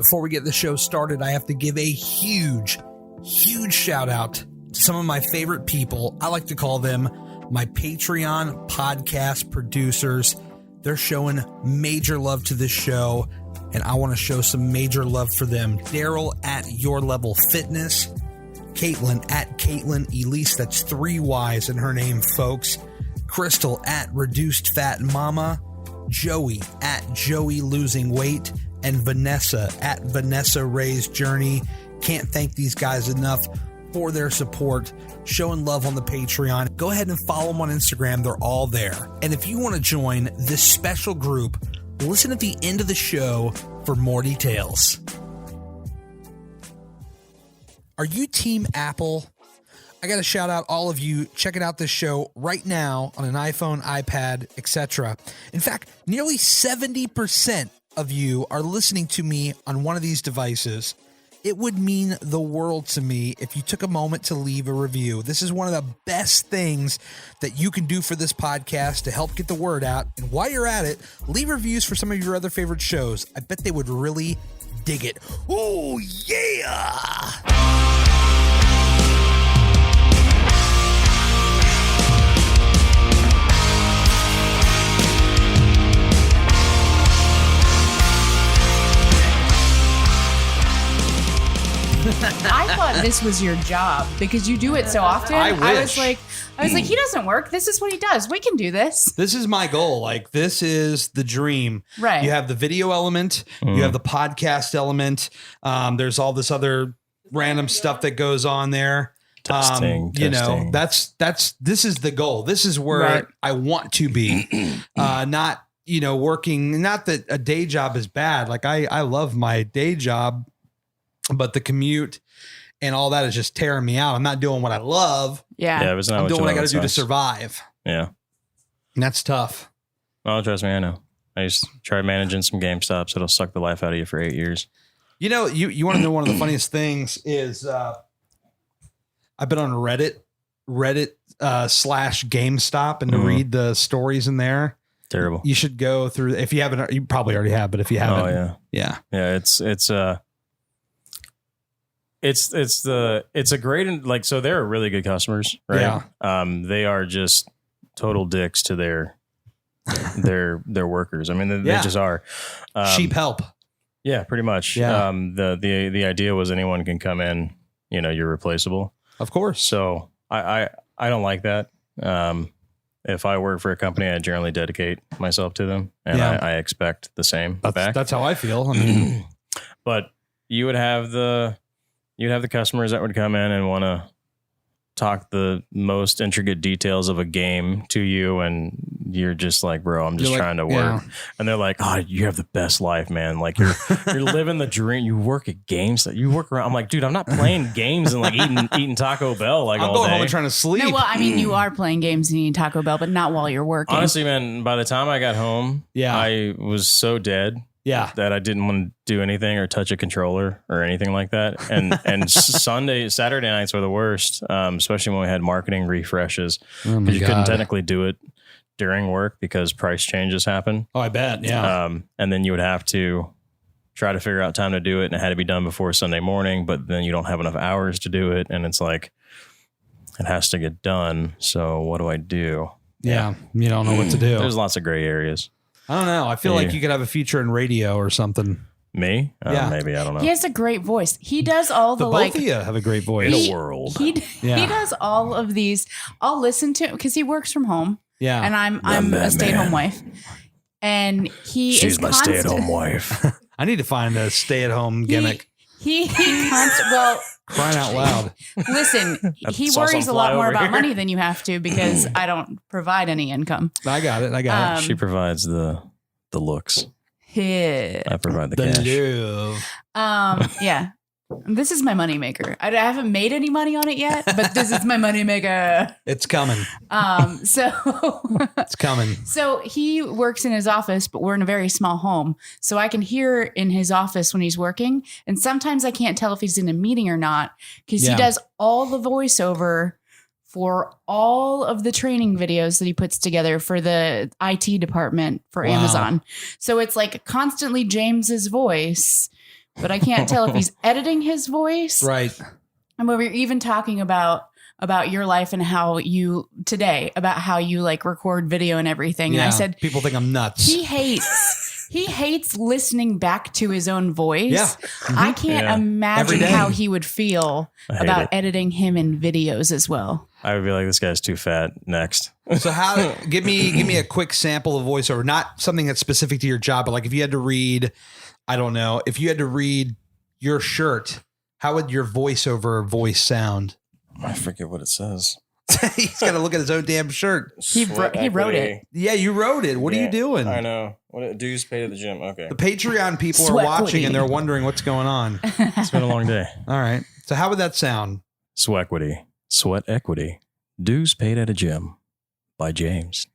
Before we get the show started, I have to give a huge shout out to some of my favorite people. I like to call them my Patreon podcast producers. They're showing major love to this show, and I want to show some major love for them. Daryl at Your Level Fitness, Kaitlyn at Kaitlyn Elise, that's 3 Y's in her name, folks. Crystal at Reduced Fat Mama, Joey at Joey Losing Weight, and Vanessa at Vanessa Ray's Journey. Can't thank these guys enough for their support, showing love on the Patreon. Go ahead and follow them on Instagram. They're all there. And if you want to join this special group, listen at the end of the show for more details. Are you Team Apple? I got to shout out all of you checking out this show right now on an iPhone, iPad, etc. In fact, nearly 70% of you are listening to me on one of these devices. It would mean the world to me if you took a moment to leave a review. This is one of the best things that you can do for this podcast to help get the word out. And while you're at it, leave reviews for some of your other favorite shows. I bet they would really dig it. Oh, yeah! I thought this was your job because you do it so often. I wish. I was like, he doesn't work. This is what he does. We can do this. This is my goal. Like, this is the dream. Right. You have the video element. You have the podcast element. There's all this other random stuff that goes on there. Testing. You know, this is the goal. This is where I want to be. Not, working. Not that a day job is bad. Like, I love my day job, but the commute and all that is just tearing me out. I'm not doing what I love. Yeah. It was not I'm doing what I got to do to nice. survive. Yeah. And that's tough. Oh, trust me, I know. I used to try managing some GameStops. It'll suck the life out of you for 8 years. You want to know one of the funniest things is I've been on Reddit / GameStop and to read the stories in there. Terrible. You should go through. If you haven't, you probably already have, but if you haven't, yeah. It's a great, like, so they're really good customers, right? Yeah. They are just total dicks to their workers. I mean, they just are. Sheep help. Yeah, pretty much. Yeah. The idea was anyone can come in, you're replaceable. Of course. So I don't like that. If I work for a company, I generally dedicate myself to them, and I expect the same back. That's how I feel. I mean, but you'd have the customers that would come in and want to talk the most intricate details of a game to you, and you're just like, bro, I'm just trying to work. Yeah. And they're like, oh, you have the best life, man. Like, you're living the dream. You work at games that you work around. I'm like, dude, I'm not playing games and like eating Taco Bell like all day. I'm going home and trying to sleep. No, well, I mean, you are playing games and eating Taco Bell, but not while you're working. Honestly, man, by the time I got home, I was so dead. Yeah, that I didn't want to do anything or touch a controller or anything like that. And Saturday nights were the worst, especially when we had marketing refreshes, because you couldn't technically do it during work because price changes happen. Oh, I bet. Yeah. And then you would have to try to figure out time to do it, and it had to be done before Sunday morning, but then you don't have enough hours to do it. And it's like, it has to get done. So what do I do? Yeah. You don't know what to do. There's lots of gray areas. I don't know. I feel like you could have a feature in radio or something. Me? Maybe. I don't know. He has a great voice. He does all the both of you have a great voice. In a world. He does all of these. I'll listen to, because he works from home. Yeah. And I'm a stay-at-home wife. And She's my stay-at-home wife. I need to find a stay-at-home gimmick. Crying out loud. Listen, he worries a lot more about money than you have to, because I don't provide any income. I got it. She provides the looks. Yeah. I provide the cash. Love. Yeah. This is my moneymaker. I haven't made any money on it yet, but this is my moneymaker. It's coming. It's coming. So he works in his office, but we're in a very small home. So I can hear in his office when he's working. And sometimes I can't tell if he's in a meeting or not, because he does all the voiceover for all of the training videos that he puts together for the IT department for Amazon. So it's like constantly James's voice but I can't tell if he's editing his voice. Right. And we were even talking about your life and how you like record video and everything. Yeah. And I said, people think I'm nuts. He hates listening back to his own voice. Yeah. Mm-hmm. I can't imagine how he would feel about it. editing him in videos as well. I would be like, this guy's too fat. Next. So how, give me a quick sample of voiceover, not something that's specific to your job, but like if you had to read, I don't know, if you had to read your shirt, how would your voiceover voice sound? I forget what it says. He's got to look at his own damn shirt. He wrote it. Yeah, you wrote it. What are you doing? I know. What dues paid at the gym. Okay. The Patreon people are watching and they're wondering what's going on. It's been a long day. All right. So how would that sound? Sweat equity. Dues paid at a gym by James.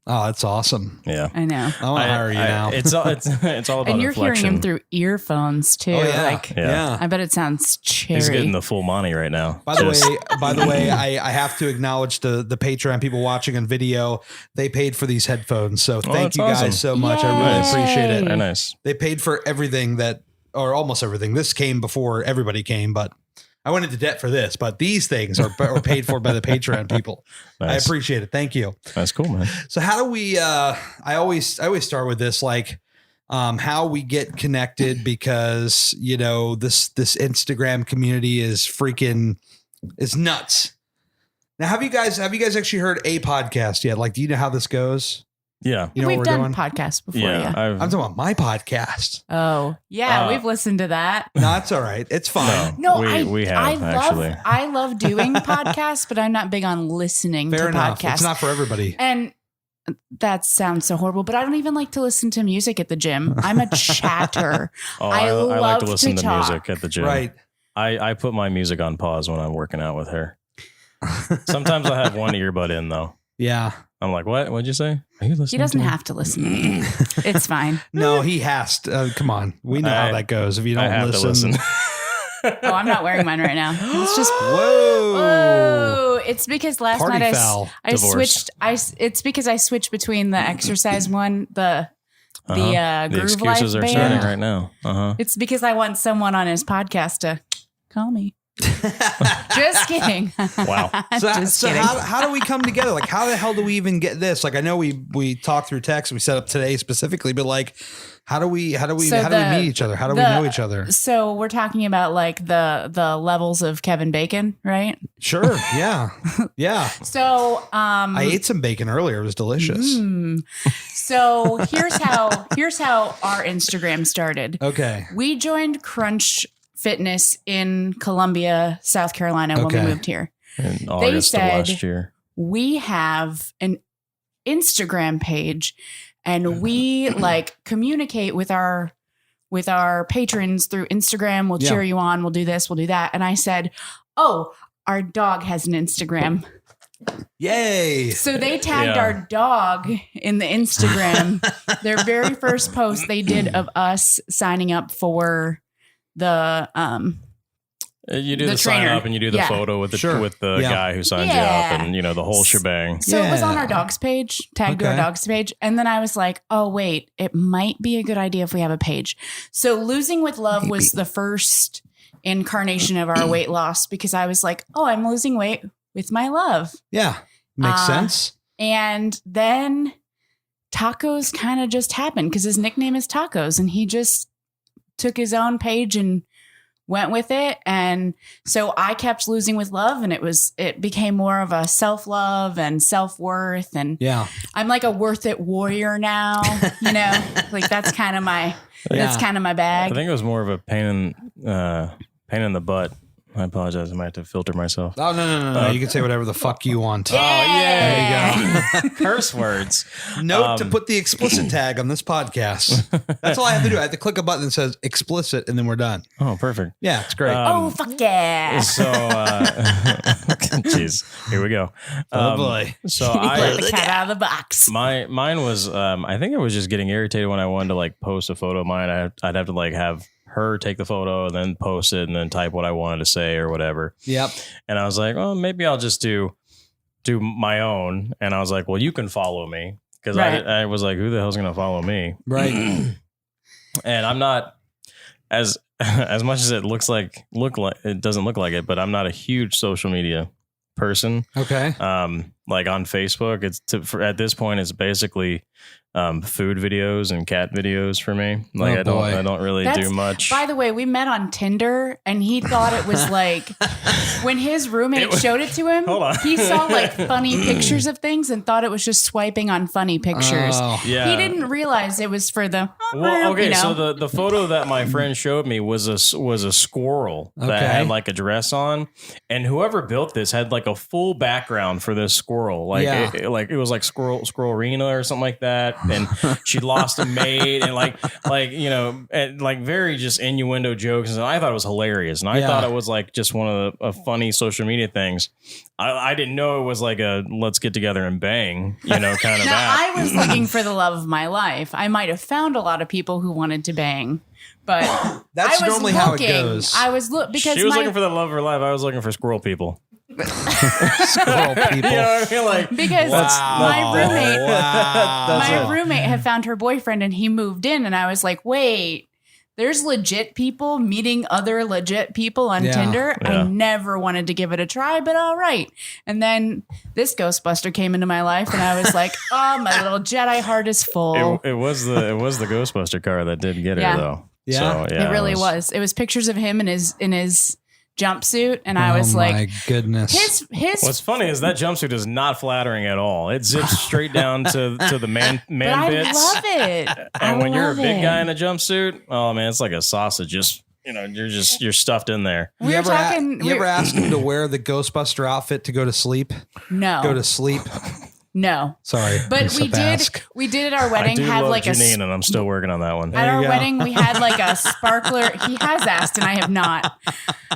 Oh, that's awesome. Yeah. I know. I want to hire you now. It's all about And you're inflection. hearing him through earphones too. Oh, yeah. Like, Yeah. I bet it sounds cherry. He's getting the full money right now. By the way, I have to acknowledge the Patreon people watching on video. They paid for these headphones. So thank you guys awesome. so much. I really Yay. appreciate it. Very nice. They paid for everything or almost everything. This came before everybody came, but I went into debt for this, but these things are paid for by the Patreon people. Nice. I appreciate it. Thank you. That's cool, man. So how do we, I always start with this, like, how we get connected, because, you know, this Instagram community is nuts. Now, have you guys actually heard a podcast yet? Like, do you know how this goes? Yeah. You know We've what we're done doing? podcasts before. Yeah. I'm talking about my podcast. Oh, yeah. We've listened to that. No, it's all right. It's fine. No, we have actually. I love doing podcasts, but I'm not big on listening Fair to enough. podcasts. It's not for everybody. And that sounds so horrible, but I don't even like to listen to music at the gym. I'm a chatter. I like love to listen to talk. music at the gym. Right. I put my music on pause when I'm working out with her. Sometimes I have one earbud in though. Yeah. I'm like, what? What'd you say? Are you listening? He doesn't to me? have to listen to me. It's fine. No, he has to. Come on. We know how that goes. If you don't I have listen. to listen. Oh, I'm not wearing mine right now. It's just Whoa. It's because last Party night foul. I Divorce. switched. It's because I switched between the exercise one, the The Groove excuses Life are band. starting right now. It's because I want someone on his podcast to call me. Just kidding. Wow. Just So kidding. how do we come together? Like, how the hell do we even get this? Like, I know we talked through text, we set up today specifically, but like, how do we meet each other? How do we know each other? So we're talking about like the levels of Kevin Bacon, right? Sure. Yeah. Yeah. So I ate some bacon earlier. It was delicious. So here's how our Instagram started. Okay. We joined Crunch Fitness in Columbia, South Carolina when we moved here. In August of last year. We have an Instagram page and we like communicate with our patrons through Instagram. We'll cheer you on. We'll do this. We'll do that. And I said, oh, our dog has an Instagram. Yay. So they tagged our dog in the Instagram. Their very first post they did of us signing up for the you do the the sign trainer. up and you do the photo with the guy who signs you Yeah. up, and you know the whole shebang. So it was on our dog's page, tagged to our dog's page. And then I was like, oh, wait, it might be a good idea if we have a page. So Losing with Love was the first incarnation of our weight loss, because I was like, oh, I'm losing weight with my love. Yeah. Makes sense. And then Tacos kind of just happened because his nickname is Tacos, and he just took his own page and went with it. And so I kept Losing with Love, and it became more of a self-love and self-worth. And I'm like a worth it warrior now, you know, like that's kind of my bag. I think it was more of a pain in the butt. I apologize. I might have to filter myself. Oh, no. You can say whatever the fuck you want. Oh, yeah. There you go. Curse words. Note to put the explicit tag on this podcast. That's all I have to do. I have to click a button that says explicit, and then we're done. Oh, perfect. Yeah, it's great. Oh, fuck yeah. So, jeez, here we go. Oh, boy. So Let the cat out of the box. mine was, I think I was just getting irritated when I wanted to like post a photo of mine. I'd have to like have her take the photo and then post it and then type what I wanted to say or whatever. Yep. And I was like, well, maybe I'll just do my own. And I was like, well, you can follow me. Because I was like, who the hell's going to follow me? Right. And I'm not as much as it it doesn't look like it, but I'm not a huge social media person. Okay. Like on Facebook, at this point, it's basically food videos and cat videos for me. Like I don't really do much. By the way, we met on Tinder, and he thought it was like when his roommate showed it to him. He saw like funny pictures of things and thought it was just swiping on funny pictures. Oh. Yeah. He didn't realize it was for the. Well, okay, you know. so the photo that my friend showed me was a squirrel that had like a dress on, and whoever built this had like a full background for this squirrel. Like it was like Squirrelina or something like that. And she lost a mate and like and like very just innuendo jokes. And I thought it was hilarious. And I thought it was like just one of the funny social media things. I didn't know it was like a let's get together and bang, kind of now, that. I was looking for the love of my life. I might have found a lot of people who wanted to bang, but that's normally how it goes. I was because she was looking for the love of her life. I was looking for squirrel people. Squirrel people. You know what I mean? Like, because my roommate had found her boyfriend and he moved in, and I was like, wait, there's legit people meeting other legit people on Tinder. Yeah. I never wanted to give it a try, but all right. And then this Ghostbuster came into my life, and I was like, oh, my little Jedi heart is full. it was the Ghostbuster car that did get her though. Yeah. So, it really was. It was pictures of him in his jumpsuit, and I was like, my goodness. His What's funny is that jumpsuit is not flattering at all. It zips straight down to the man but bits. I love it. And when you're a big guy in it. a jumpsuit, oh man, it's like a sausage. Just you're stuffed in there. We were talking. You ever ask him to wear the Ghostbuster outfit to go to sleep? No. Go to sleep. No. Sorry. But we did at our wedding I do have love like Janine, and I'm still working on that one. At our wedding, we had like a sparkler. He has asked, and I have not.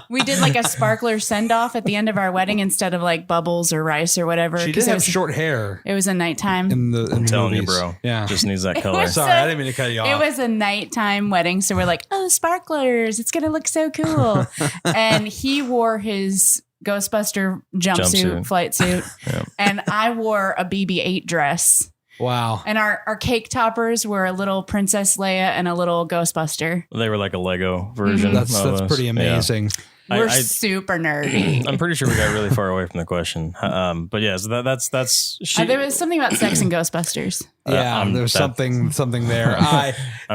We did like a sparkler send off at the end of our wedding instead of like bubbles or rice or whatever. She did have short hair. It was a nighttime. I'm telling you, movies. bro. Yeah. Just needs that color. Sorry, I didn't mean to cut you off. It was a nighttime wedding, so we're like, oh, sparklers! It's gonna look so cool. And he wore his Ghostbuster jumpsuit. Flight suit, and I wore a BB-8 dress. Wow. And our cake toppers were a little Princess Leia and a little Ghostbuster. They were like a Lego version. That's pretty amazing. Yeah. We're super nerdy. I'm pretty sure we got really far away from the question. But yeah, so that's there was something about sex and Ghostbusters. Yeah, there's something there.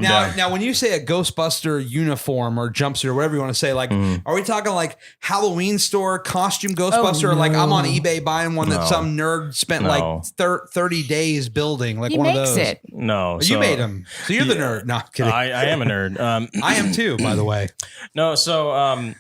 down. Now, when you say a Ghostbuster uniform or jumpsuit or whatever you want to say, like, are we talking like Halloween store costume Ghostbuster, or like I'm on eBay buying one that some nerd spent like 30 days building, like he one of makes those? It. No, you made them, so you're the nerd. No, I'm kidding. I am a nerd. I am too, by the way. No, so I'm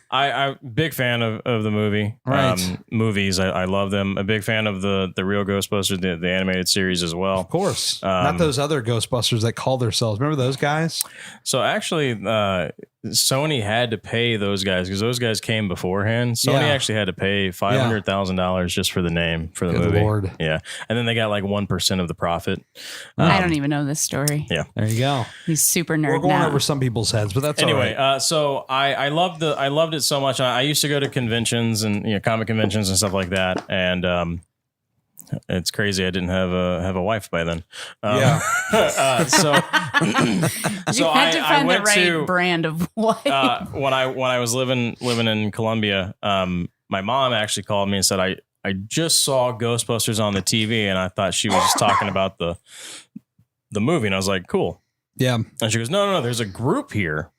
big fan of the movie. Right. Movies, I love them. A big fan of the real Ghostbusters, the animated series as well. Of course. Not those other Ghostbusters that call themselves. Remember those guys? So actually, Sony had to pay those guys because those guys came beforehand. Sony actually had to pay $500,000 just for the name for the Good movie. Lord. Yeah, and then they got like 1% of the profit. I don't even know this story. Yeah, there you go. He's super nerd. We're going now. over some people's heads, but that's anyway. All right. So I loved it so much. I used to go to conventions and comic conventions and stuff like that, and it's crazy I didn't have a wife by then. So you had to find the right brand of wife. When I was living in Colombia, my mom actually called me and said I just saw Ghostbusters on the TV, and I thought she was just talking about the movie, and I was like, cool. Yeah. And she goes, no, there's a group here.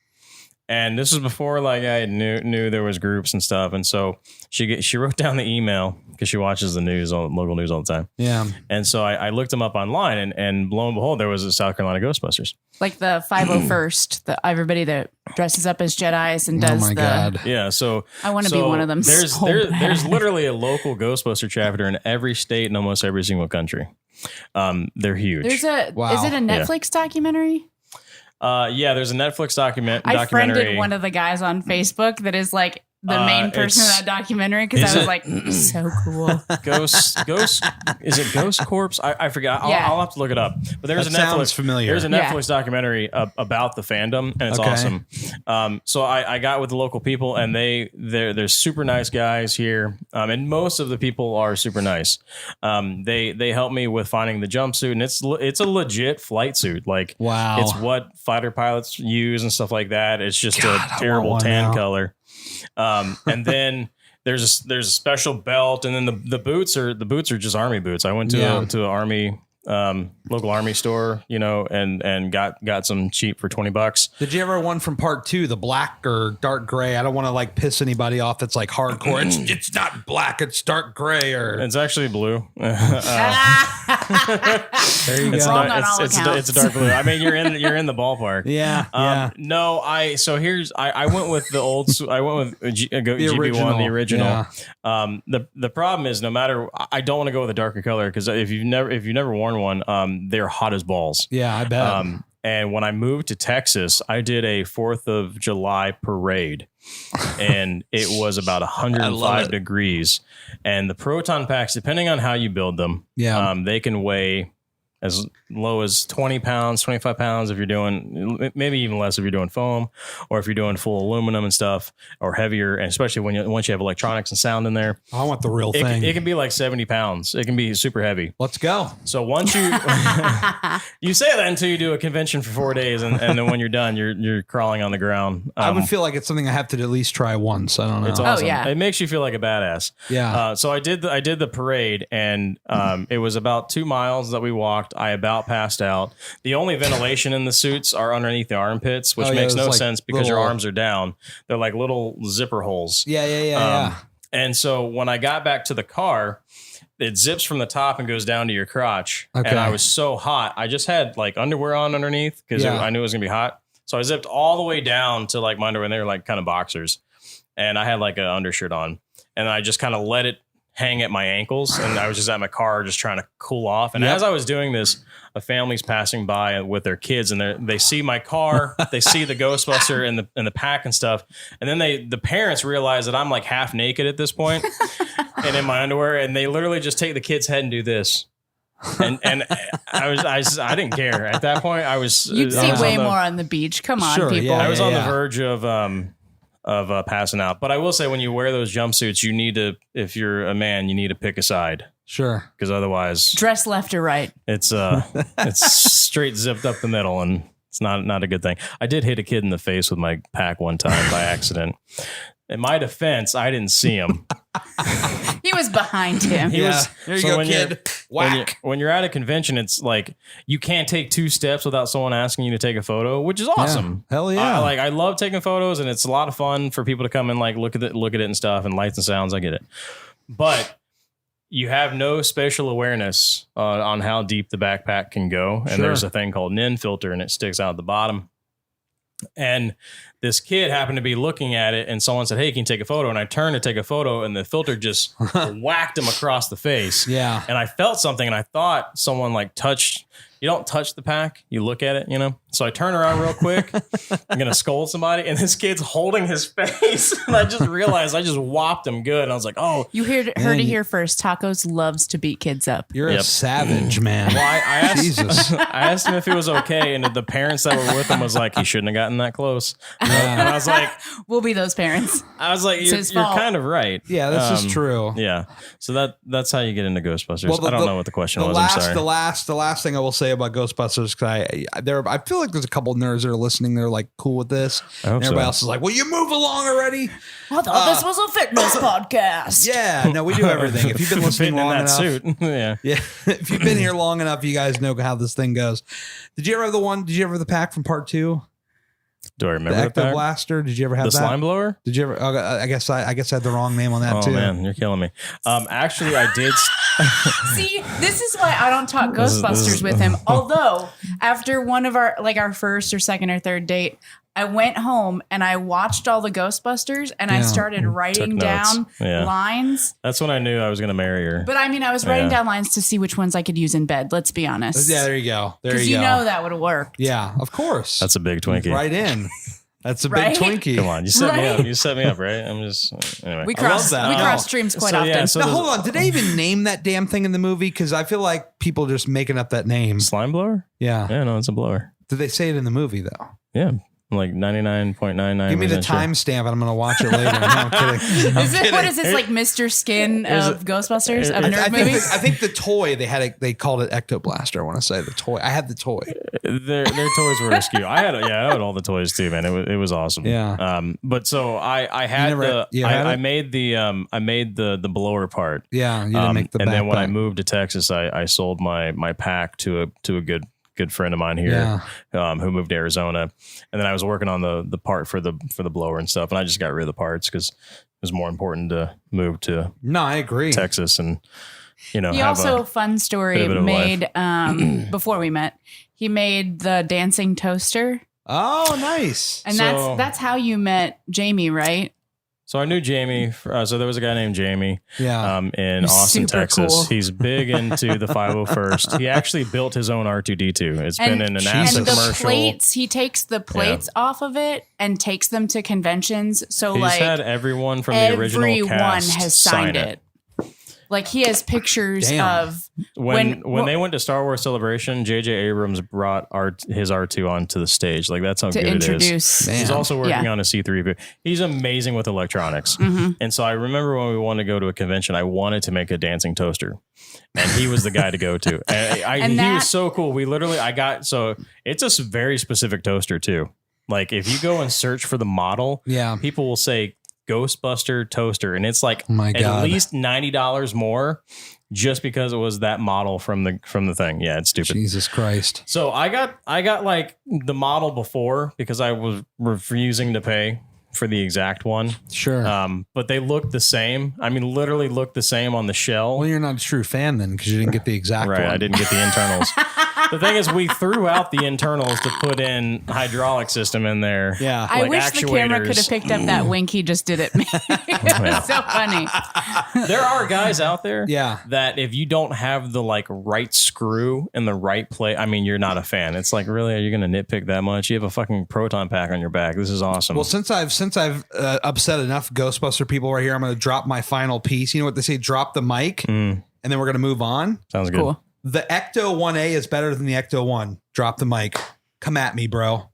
And this was before like I knew there was groups and stuff. And so she wrote down the email because she watches the local news all the time. Yeah. And so I looked them up online, and lo and behold, there was a South Carolina Ghostbusters. Like the 501st, everybody that dresses up as Jedis and does God. Yeah. So I want to be one of them. There's literally a local Ghostbuster chapter in every state and almost every single country. They're huge. Is it a Netflix documentary? Yeah, there's a Netflix documentary. I friended one of the guys on Facebook that is like the main person of that documentary? Because I was like, so cool. Ghost. Is it Ghost Corpse? I forget. I'll have to look it up. But there's sounds familiar. There's a Netflix documentary about the fandom, and it's awesome. So I got with the local people, and they're super nice guys here, and most of the people are super nice. They helped me with finding the jumpsuit, and it's a legit flight suit. Like, wow, it's what fighter pilots use and stuff like that. It's just a terrible tan color. And then there's a special belt, and then the boots are just army boots. I went to an army local army store, and got some cheap for $20. Did you ever one from part 2, the black or dark gray? I don't want to like piss anybody off. That's like hardcore. It's not black. It's dark gray, or it's actually blue. There you go. It's a dark blue. I mean, you're in the ballpark. Yeah. No, I went with the old. I went with GB1, the original. Yeah. The problem is, no matter, I don't want to go with a darker color, because if you've never worn one, they're hot as balls. Yeah, I bet. And when I moved to Texas, I did a 4th of July parade, and it was about 105 degrees. And the proton packs, depending on how you build them, they can weigh as low as 20 pounds, 25 pounds if you're doing, maybe even less if you're doing foam, or if you're doing full aluminum and stuff, or heavier, and especially once you have electronics and sound in there. I want the real thing. It can be like 70 pounds. It can be super heavy. Let's go. So once you you say that until you do a convention for 4 days, and then when you're done, you're crawling on the ground. I would feel like it's something I have to at least try once. I don't know. It's awesome. It makes you feel like a badass. Yeah. So I did the parade, and it was about 2 miles that we walked. I about passed out. The only ventilation in the suits are underneath the armpits, which makes no sense because your arms are down. They're like little zipper holes. Yeah. And so when I got back to the car, it zips from the top and goes down to your crotch. Okay. And I was so hot. I just had like underwear on underneath because I knew it was going to be hot. So I zipped all the way down to like my underwear, and they were like kind of boxers. And I had like an undershirt on, and I just kind of let it hang at my ankles, and I was just at my car just trying to cool off. And as I was doing this, a family's passing by with their kids, and they see my car, they see the Ghostbuster and the pack and stuff, and then the parents realize that I'm like half naked at this point and in my underwear, and they literally just take the kid's head and do this. And I didn't care at that point. You'd see way more on the beach. Come on, people. Yeah, I was on the verge of passing out. But I will say, when you wear those jumpsuits, you need to, if you're a man, you need to pick a side. Sure. Because otherwise, dress left or right. It's straight zipped up the middle, and it's not a good thing. I did hit a kid in the face with my pack one time by accident. In my defense, I didn't see him. He was behind him. There you go, kid. Whack. When you're at a convention, it's like you can't take 2 steps without someone asking you to take a photo, which is awesome. Yeah. Hell yeah! I love taking photos, and it's a lot of fun for people to come and like look at it and stuff, and lights and sounds. I get it, but you have no spatial awareness on how deep the backpack can go. And there's a thing called NIN filter, and it sticks out the bottom. And this kid happened to be looking at it, and someone said, "Hey, can you take a photo?" And I turned to take a photo, and the filter just whacked him across the face. Yeah. And I felt something, and I thought someone like touched. You don't touch the pack, you look at it, So I turn around real quick. I'm going to scold somebody, and this kid's holding his face. And I just realized I just whopped him good. And I was like, oh. You heard it here first. Tacos loves to beat kids up. You're a savage, man. Well, I asked him if it was okay, and the parents that were with him was like, he shouldn't have gotten that close. And I was like. We'll be those parents. I was like, you're kind of right. Yeah, this is true. Yeah. So that's how you get into Ghostbusters. Well, I don't know what the question was. I'm sorry. The last thing I will say about Ghostbusters, because I feel like there's a couple of nerds that are listening. They're like cool with this. And everybody else is like, "Will you move along already?" I thought this was a fitness podcast. Yeah, no, we do everything. If you've been listening long enough, suit. yeah. If you've been here long enough, you guys know how this thing goes. Did you ever have the pack from part 2? Do I remember the Ecto Blaster? Did you ever have the that? slime blower? Did you ever? I guess I had the wrong name on that too. Oh man, you're killing me. Actually, I did. See, this is why I don't talk Ghostbusters with him. Although after one of our first or second or third date, I went home and I watched all the Ghostbusters, and I started writing down lines. That's when I knew I was going to marry her. But I mean, I was writing down lines to see which ones I could use in bed. Let's be honest. Yeah, there you go. Because you know that would have worked. Yeah, of course. That's a big Twinkie. Right in. That's a Right? big Twinkie. Come on, you set me Right? up. You set me up, right? I'm just anyway. We I love cross that. streams quite So, often. yeah, so Now, there's- hold on. Did they even name that damn thing in the movie? Because I feel like people are just making up that name. slime blower? Yeah. Yeah, no, it's a blower. Did they say it in the movie, though? Yeah, like 99.99%. Give me the timestamp and I'm going to watch it later. No, I'm kidding. What is this, like Mr. Skin of Ghostbusters? Of nerd movies? I think the toy, they called it Ectoblaster. I want to say the toy. I had the toy. Their toys were askew. I had all the toys too, man. It was awesome. Yeah. But so I had I made the blower part. Yeah. You didn't make the and then when I backpack. moved to Texas, I sold my pack to a good friend of mine here, who moved to Arizona, and then I was working on the part for the blower and stuff, and I just got rid of the parts because it was more important to move to No, I agree. Texas and He have also, a fun story, bit of a made before we met. He made the dancing toaster, Oh, nice. and So- that's how you met Jamie, right? So I knew Jamie. So there was a guy named Jamie Yeah. in He's Austin, super Texas. cool. He's big into the 501st. He actually built his own R2D2. It's been in an NASA and the commercial. plates, he takes the plates off of it and takes them to conventions. So He's like had everyone from the original everyone cast has sign signed it. Like he has pictures Damn. of When they went to Star Wars Celebration, J.J. Abrams brought his R2 onto the stage. Like that's how to good it is. introduce. Man. He's also working Yeah. on a C3. He's amazing with electronics. Mm-hmm. And so I remember when we wanted to go to a convention, I wanted to make a dancing toaster. And he was the guy to go to. And he was so cool. It's a very specific toaster too. Like if you go and search for the model, people will say Ghostbuster toaster. And it's like my at God. least $90 more just because it was that model from the thing. Yeah, it's stupid. Jesus Christ. So I got like the model before because I was refusing to pay for the exact one. Sure. But they looked the same. I mean, literally looked the same on the shell. Well, you're not a true fan then because you didn't get the exact Right, one. I didn't get the internals. The thing is, we threw out the internals to put in hydraulic system in there. Yeah. I like wish the camera actuators. could have picked up that wink he just did at me. It was so funny. There are guys out there Yeah. that if you don't have the like right screw in the right place, I mean, you're not a fan. It's like, really, are you going to nitpick that much? You have a fucking proton pack on your back. This is awesome. Well, since I've upset enough Ghostbuster people right here, I'm going to drop my final piece. You know what they say? Drop the mic, and then we're going to move on. Sounds good. Cool. The Ecto 1A is better than the Ecto 1. Drop the mic. Come at me, bro.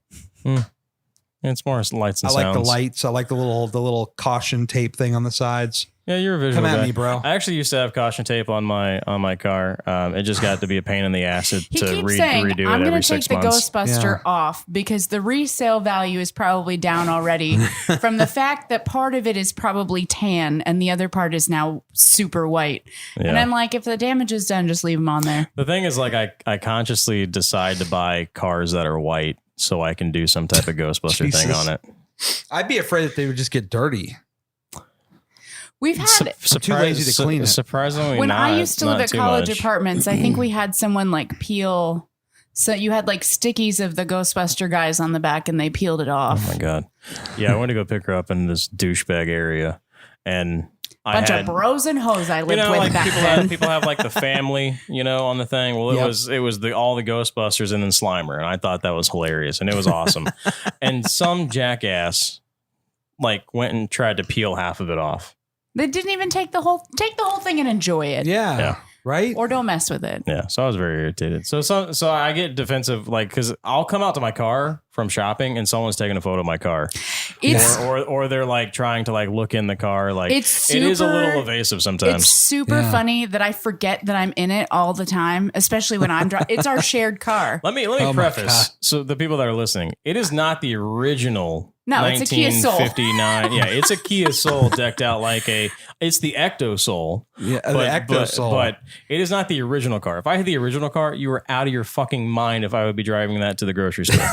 It's more lights and I like sounds. the lights. I like the little caution tape thing on the sides. Yeah, you're a visual Come at guy. me, bro. I actually used to have caution tape on my car. It just got to be a pain in the ass to He keeps saying, redo I'm it going every to take 6 the months. Ghostbuster off because the resale value is probably down already from the fact that part of it is probably tan and the other part is now super white. And Yeah. I'm like, if the damage is done, just leave them on there. The thing is, like, I consciously decide to buy cars that are white so I can do some type of Ghostbuster thing Jesus. on it. I'd be afraid that they would just get dirty. We've had too lazy to clean it. Surprisingly, when not, I used to live not at too college much. apartments, I think we had someone like peel. So you had like stickies of the Ghostbuster guys on the back and they peeled it off. Oh my god! Yeah, I went to go pick her up in this douchebag area, and Bunch of bros and hoes I lived with like back people then. people have like the family, on the thing. Well, Yep. it was all the Ghostbusters and then Slimer, and I thought that was hilarious and it was awesome. And some jackass like went and tried to peel half of it off. They didn't even take the whole thing and enjoy it. Yeah. Right? Or don't mess with it. Yeah, so I was very irritated. So I get defensive, like, because I'll come out to my car from shopping and someone's taking a photo of my car, It's or they're like trying to like look in the car. Like It's it is a super- little evasive sometimes. It's super Yeah. funny that I forget that I'm in it all the time, especially when I'm driving. It's our shared car. Let me Oh my preface, God. so the people that are listening, it is not the original. No, it's a Kia Soul. 1959. Yeah, it's a Kia Soul decked out like it's the Ecto Soul. Yeah, the Ecto Soul. But it is not the original car. If I had the original car, you were out of your fucking mind if I would be driving that to the grocery store.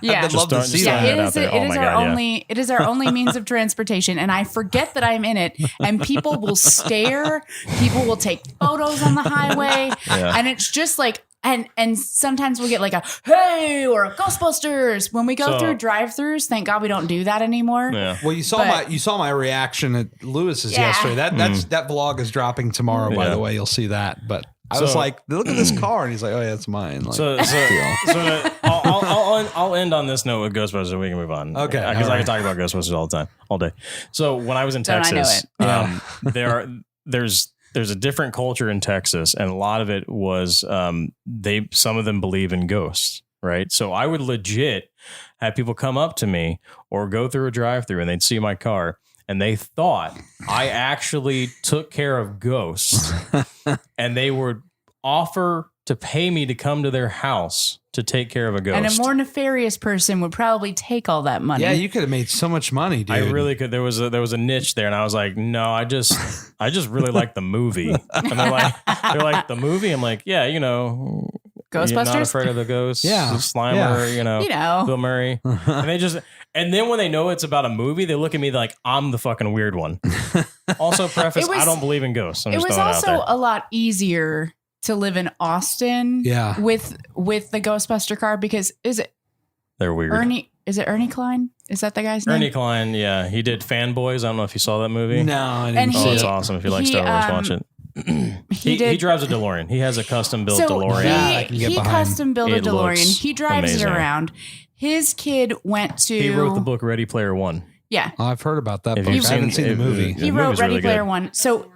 Yeah. I'd love to throwing- see just that. throwing It out is, there. it Oh is my our God, yeah. only it is our only means of transportation, and I forget that I'm in it. And people will stare, people will take photos on the highway, Yeah. and it's just like and sometimes we'll get like a hey or a Ghostbusters when we go So- through drive-throughs. Thank God we don't do that anymore. Yeah. Well, you saw But- my reaction at Lewis's Yeah. yesterday. That vlog is dropping tomorrow. By Yeah. the way, you'll see that. But I was So- like, look at this car, and he's like, oh yeah, it's mine. Like, So deal. I'll I'll end on this note with Ghostbusters and we can move on. Okay. Because I can talk about Ghostbusters all day. So when I was in Texas, there's a different culture in Texas, and a lot of it was some of them believe in ghosts, right? So I would legit have people come up to me or go through a drive-through and they'd see my car and they thought I actually took care of ghosts and they would offer to pay me to come to their house to take care of a ghost. And a more nefarious person would probably take all that money. Yeah, you could have made so much money, dude. I really could. There was a niche there, and I was like, no, I just really like the movie. And they're like the movie. I'm like, yeah, Ghostbusters. You're not afraid of the ghosts. Yeah. Slimer. Bill Murray. And then when they know it's about a movie, they look at me like I'm the fucking weird one. Also, preface: I don't believe in ghosts. It was also a lot easier to live in Austin with the Ghostbuster car because they're weird. Is it Ernie Klein? Is that the guy's name? Ernie Klein, yeah. He did Fanboys. I don't know if you saw that movie. No, I didn't see it. It's awesome. If you like Star Wars, watch it. He drives a DeLorean. He has a custom built DeLorean. He custom built a DeLorean. He drives it around. His kid went to... He wrote the book Ready Player One. Yeah. Oh, I've heard about that book. I haven't seen the movie. He wrote Ready Player One. So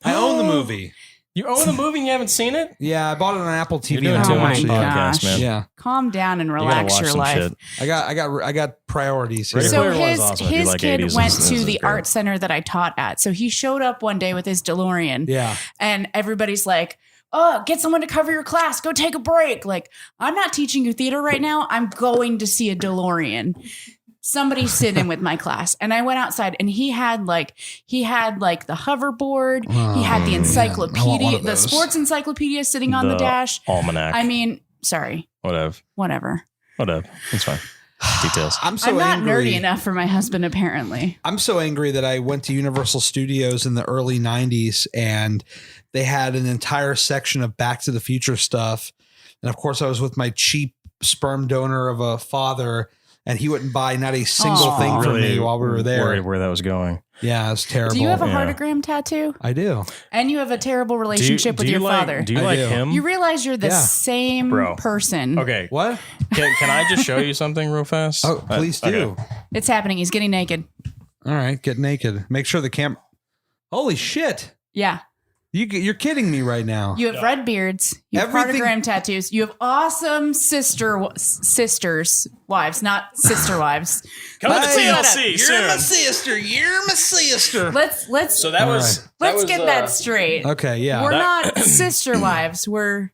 I own the movie. You own the movie and you haven't seen it? Yeah, I bought it on Apple TV. You're doing too much podcast, man. Yeah. Calm down and relax your life. Shit. I got priorities here. So his kid went to the art center that I taught at. So he showed up one day with his DeLorean. Yeah. And everybody's like, oh, get someone to cover your class. Go take a break. Like, I'm not teaching you theater right now. I'm going to see a DeLorean. Somebody sit in with my class. And I went outside and he had like the hoverboard. He had the encyclopedia, the sports encyclopedia sitting on the dash. Almanac. I mean, sorry. Whatever. It's fine. Details. I'm not nerdy enough for my husband, apparently. I'm so angry that I went to Universal Studios in the early 90s and they had an entire section of Back to the Future stuff. And of course, I was with my cheap sperm donor of a father, and he wouldn't buy not a single thing for me while we were there. Worried where that was going. Yeah, it was terrible. Do you have a heartogram tattoo? I do. And you have a terrible relationship with your father. Do you like him? You realize you're the same person. Okay. What? Can I just show you something real fast? Oh, please do. Okay. It's happening. He's getting naked. All right, get naked. Make sure the camera... Holy shit. Yeah. You're kidding me right now. You have red beards. You have heartogram tattoos. You have awesome sisters, wives, not sister wives. Come to TLC soon. You're my sister. You're my sister. Let's. So that was. Let's get that straight. Okay, yeah. We're not sister wives. We're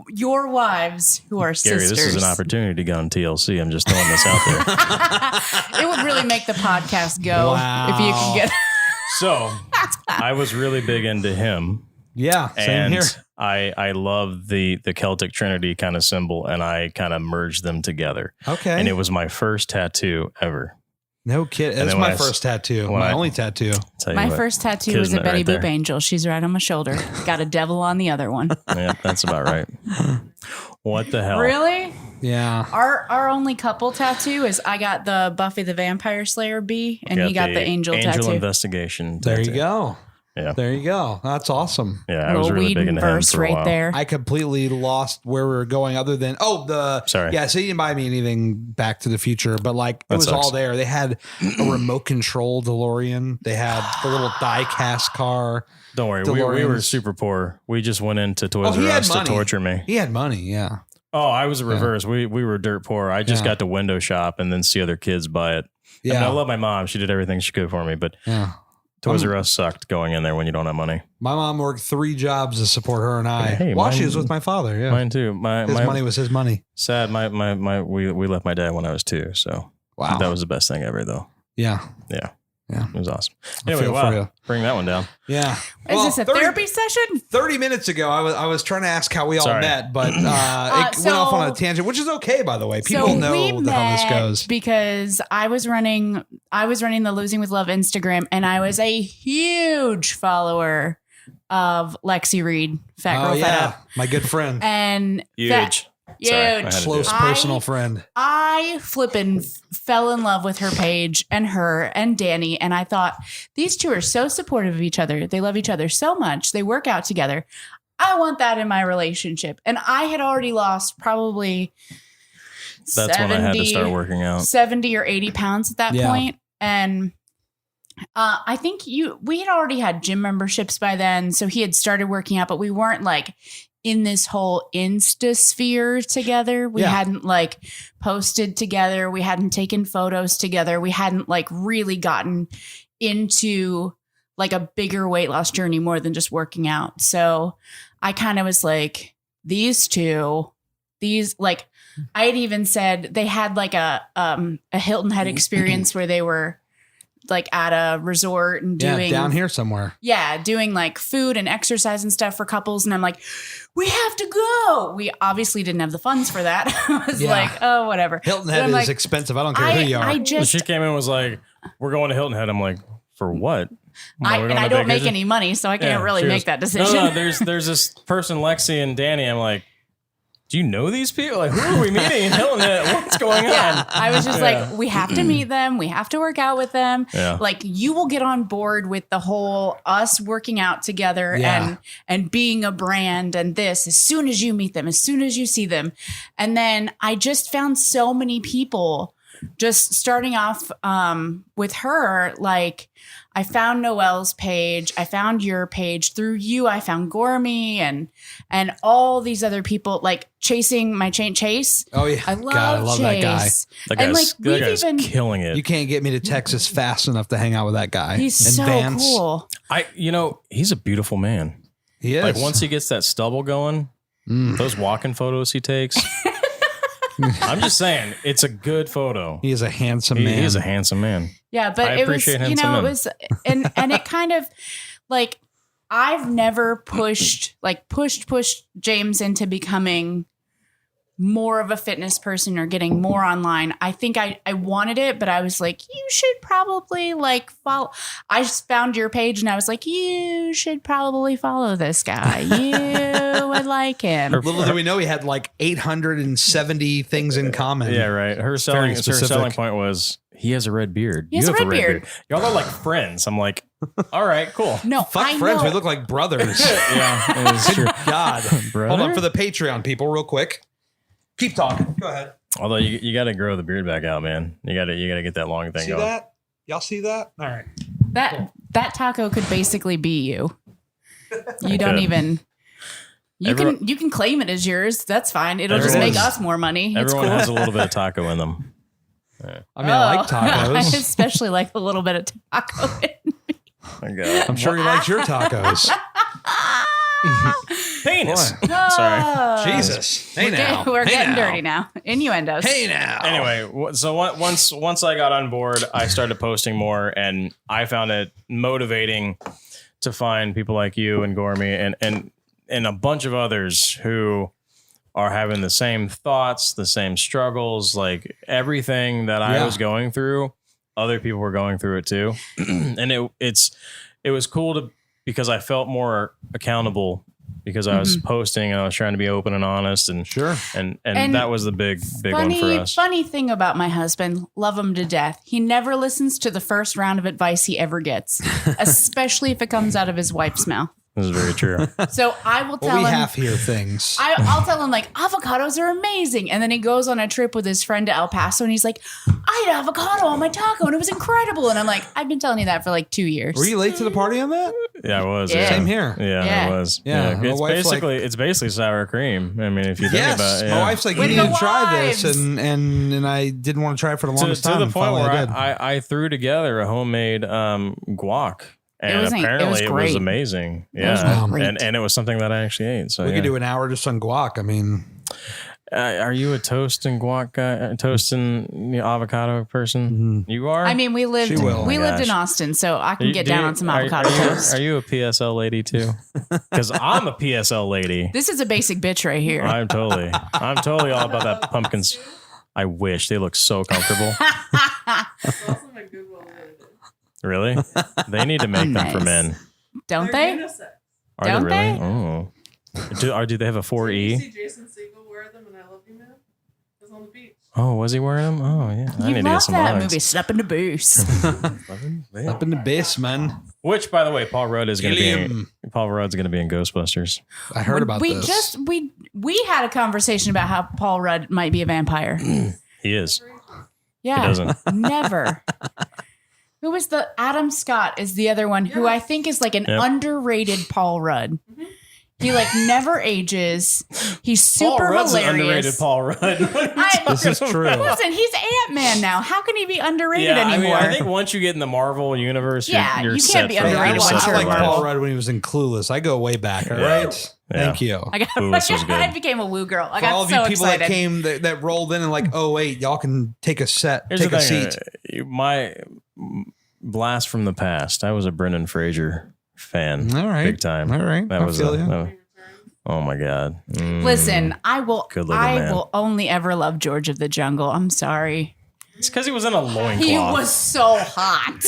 your wives who are Gary, sisters. this is an opportunity to go on TLC. I'm just throwing this out there. It would really make the podcast go if you can get. So I was really big into him. Yeah, same here. I love the Celtic Trinity kind of symbol, and I kind of merged them together. Okay. And it was my first tattoo ever. No kid. It's my first tattoo. My only tattoo. My first tattoo was a Betty Boop angel. She's right on my shoulder. Got a devil on the other one. Yeah, that's about right. What the hell? Really? Yeah. Our only couple tattoo is I got the Buffy the Vampire Slayer B, and he got the angel tattoo. Angel investigation tattoo. There you go. Yeah. There you go. That's awesome. Yeah, I was really big into him for a while. There. I completely lost where we were going other than, sorry. Yeah, so he didn't buy me anything Back to the Future, but like it was all there. They had a remote control DeLorean. They had the little die cast car. Don't worry. We were super poor. We just went into Toys R Us to torture me. He had money, yeah. Oh, I was the reverse. We were dirt poor. I just got to window shop and then see other kids buy it. Yeah. I mean, I love my mom. She did everything she could for me, but Toys R Us sucked going in there when you don't have money. My mom worked 3 jobs to support her and I while she was with my father. Yeah, mine too. My money was his money. Sad. We left my dad when I was 2. So that was the best thing ever, though. Yeah. It was awesome. Anyway, bring that one down. Yeah. Is this a therapy session? 30 minutes ago, I was trying to ask how we all met, but it went off on a tangent, which is okay, by the way. People know how this goes. Because I was running the Losing with Love Instagram, and I was a huge follower of Lexi Reed, Fat Girl Fat Up. My good friend. And huge. Close personal friend. I flippin' fell in love with her page and her and Danny. And I thought, these two are so supportive of each other. They love each other so much. They work out together. I want that in my relationship. And I had already lost probably That's when I had to start working out. 70 or 80 pounds at that point. And I think we had already had gym memberships by then. So he had started working out, but we weren't like in this whole Insta sphere together. We hadn't like posted together. We hadn't taken photos together. We hadn't like really gotten into like a bigger weight loss journey more than just working out. So I kind of was like, these like, I had even said they had like a Hilton Head experience where they were like at a resort and doing down here somewhere. Yeah. Doing like food and exercise and stuff for couples. And I'm like, we have to go. We obviously didn't have the funds for that. I was like, oh, whatever. Hilton Head is expensive. I don't care who you are. She came in and was like, we're going to Hilton Head. I'm like, for what? I don't make any money, so I can't really make that decision. No, there's this person, Lexi and Danny. I'm like, do you know these people? Like, who are we meeting in Hilton Head? What's going on? I was just like, we have to meet them. We have to work out with them. Yeah. Like, you will get on board with the whole us working out together and being a brand and this as soon as you meet them, as soon as you see them. And then I just found so many people just starting off with her, like, I found Noelle's page. I found your page through you. I found Gormy and all these other people like chasing my chain Chase. Oh yeah, I love Chase. That guy's killing it. You can't get me to Texas fast enough to hang out with that guy. He's so cool. He's a beautiful man. He is. Like once he gets that stubble going, those walking photos he takes. I'm just saying, it's a good photo. He is a handsome man. He is a handsome man. Yeah, but it was, it was, and it kind of like, I've never pushed James into becoming more of a fitness person or getting more online. I think I wanted it, but I was like, you should probably like follow. I just found your page and I was like, you should probably follow this guy. You would like him. Little do we know he had like 870 things in common. Yeah, right. Her selling point was he has a red beard. He has a red beard. Y'all are like friends. I'm like, all right, cool. No, fuck friends. We look like brothers. Yeah, it is true. God. Hold on for the Patreon people real quick. Keep talking. Go ahead. Although you got to grow the beard back out, man. You got to get that long thing going. See that? Y'all see that? All right. That taco could basically be you. You don't even. You can claim it as yours. That's fine. It'll just make us more money. Everyone has a little bit of taco in them. Yeah. I mean, I like tacos. I especially like a little bit of taco in me. Oh my God. I'm sure he likes your tacos. Penis. Sorry. Jesus. Hey now. We're getting dirty now. Innuendos. Hey now. Anyway, so once I got on board, I started posting more, and I found it motivating to find people like you and Gormy and a bunch of others who are having the same thoughts, the same struggles, like everything that I was going through, other people were going through it too. And it was cool because I felt more accountable because I was posting and I was trying to be open and honest and and that was the big one for us. Funny thing about my husband, love him to death. He never listens to the first round of advice he ever gets, especially if it comes out of his wife's mouth. This is very true. So I will tell him. We half hear things. I'll tell him like avocados are amazing, and then he goes on a trip with his friend to El Paso, and he's like, "I had avocado on my taco, and it was incredible." And I'm like, "I've been telling you that for like 2 years." Were you late to the party on that? Yeah, I was. Yeah. Same here. Yeah, I was. Yeah. It's basically sour cream. I mean, if you think about it. Yeah. My wife's like, you need to try this, and I didn't want to try it for the longest time. To the point where I threw together a homemade guac. And apparently it was amazing. Yeah. And it was something that I actually ate. So we could do an hour just on guac. I mean, are you a toast and guac guy, toast and avocado person? Mm-hmm. You are? I mean, we lived in Austin, so I can get down on some avocado toast. Are you a PSL lady too? Because I'm a PSL lady. This is a basic bitch right here. I'm totally all about that pumpkins. I wish they look so comfortable. Really? They need to make them for men. Don't they? Are they really? Oh. Do they have a 4E? You see Jason Segel wear them and I Love You Man? It was on the beach. Oh, was he wearing them? Oh, yeah. I need to get some that movie, Step in the Boost. Up in the base, man. Which, by the way, Paul Rudd is going to be in Ghostbusters. I heard about this. We We had a conversation about how Paul Rudd might be a vampire. He is. Yeah. He doesn't. Never. Who was the Adam Scott is the other one who I think is like an underrated Paul Rudd. He like never ages. He's super Paul Rudd's hilarious. an underrated Paul Rudd. This is true. Listen, he's Ant-Man now. How can he be underrated anymore? I think once you get in the Marvel universe, you're you can't set be for the underrated rest once of I you're your like in life. Paul Rudd when he was in Clueless. I go way back. All right. Yeah. Thank you. Clueless was good. I became a woo girl. I For got all of so you people excited. that came that rolled in and like, oh wait, y'all can take a set, Here's take the a thing, seat. My blast from the past. I was a Brendan Fraser fan. All right. Big time. All right. That I was feel ya. oh my God. Listen, I will Good-looking man. only ever love George of the Jungle. I'm sorry. It's because he was in a loincloth. He was so hot.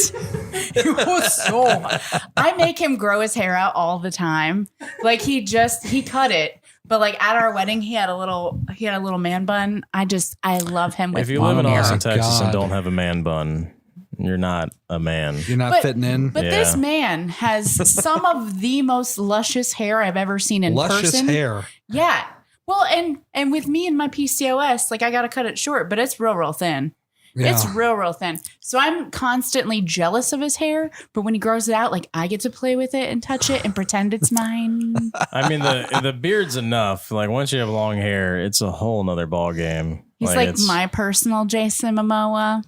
He was so hot. I make him grow his hair out all the time. Like he cut it. But like at our wedding, he had a little man bun. I love him with If you live in long hair. Austin, Texas, and God. don't have a man bun, you're not a man. You're not fitting in. But this man has some of the most luscious hair I've ever seen in Luscious person. hair. Yeah. Well, and with me and my PCOS, like I got to cut it short, but it's real thin. Yeah. It's real thin. So I'm constantly jealous of his hair, but when he grows it out, like I get to play with it and touch it and pretend it's mine. I mean, the beard's enough. Like once you have long hair, it's a whole nother ball game. He's like it's- my personal Jason Momoa.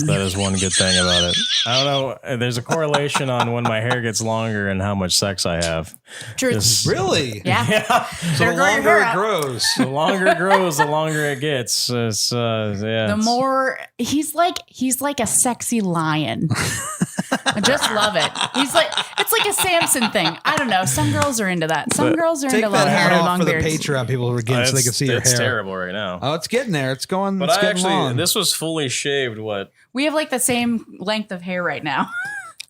That is one good thing about it. I don't know. There's a correlation on when my hair gets longer and how much sex I have. True. Just- Really? Yeah. So Better the grow your longer hair it out. grows. The longer it grows, the longer it gets. It's, The more he's like a sexy lion. I just love it. It's like a Samson thing. I don't know. Some girls are into that. Some girls are Take into that long hat hair and off long for the beards. Patreon people again so they can see your it's hair. terrible right now. Oh, it's getting there. It's going. But it's I getting actually, long. this was fully shaved. What? We have like the same length of hair right now.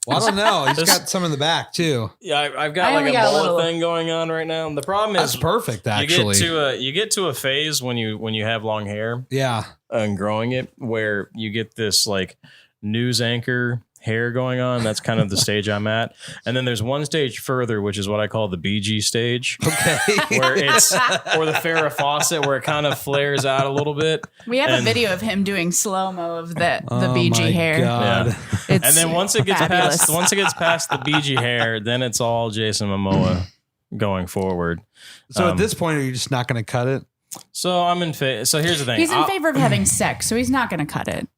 Well, I don't know. He's This- got some in the back too. Yeah, I've I got like only a got a mullet little- thing going on right now. The problem is That's perfect, actually. you get to a phase when you have long hair Yeah. and growing it where you get this like news anchor hair going on. That's kind of the stage I'm at. And then there's one stage further, which is what I call the BG stage, Okay. where it's or the Farrah Fawcett, where it kind of flares out a little bit. We have a And- video of him doing slow mo of the Oh BG my hair. God. Yeah. It's And then once it gets fabulous. past the BG hair, then it's all Jason Momoa going forward. So at this point, are you just not going to cut it? So I'm in favor. So here's the thing. He's in favor of having sex, so he's not going to cut it.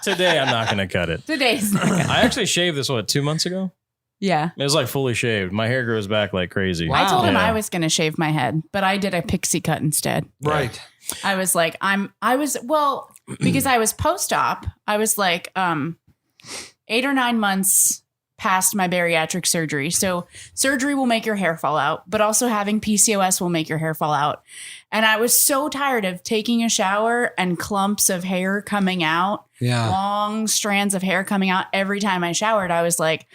Today I'm not going to cut it. Today's not gonna. I actually shaved this 2 months ago. Yeah. It was like fully shaved. My hair grows back like crazy. I told him Yeah. I was going to shave my head, but I did a pixie cut instead. Right. I was like, because I was post-op, I was like 8 or 9 months past my bariatric surgery. So surgery will make your hair fall out, but also having PCOS will make your hair fall out. And I was so tired of taking a shower and clumps of hair coming out, Yeah. long strands of hair coming out every time I showered. I was like,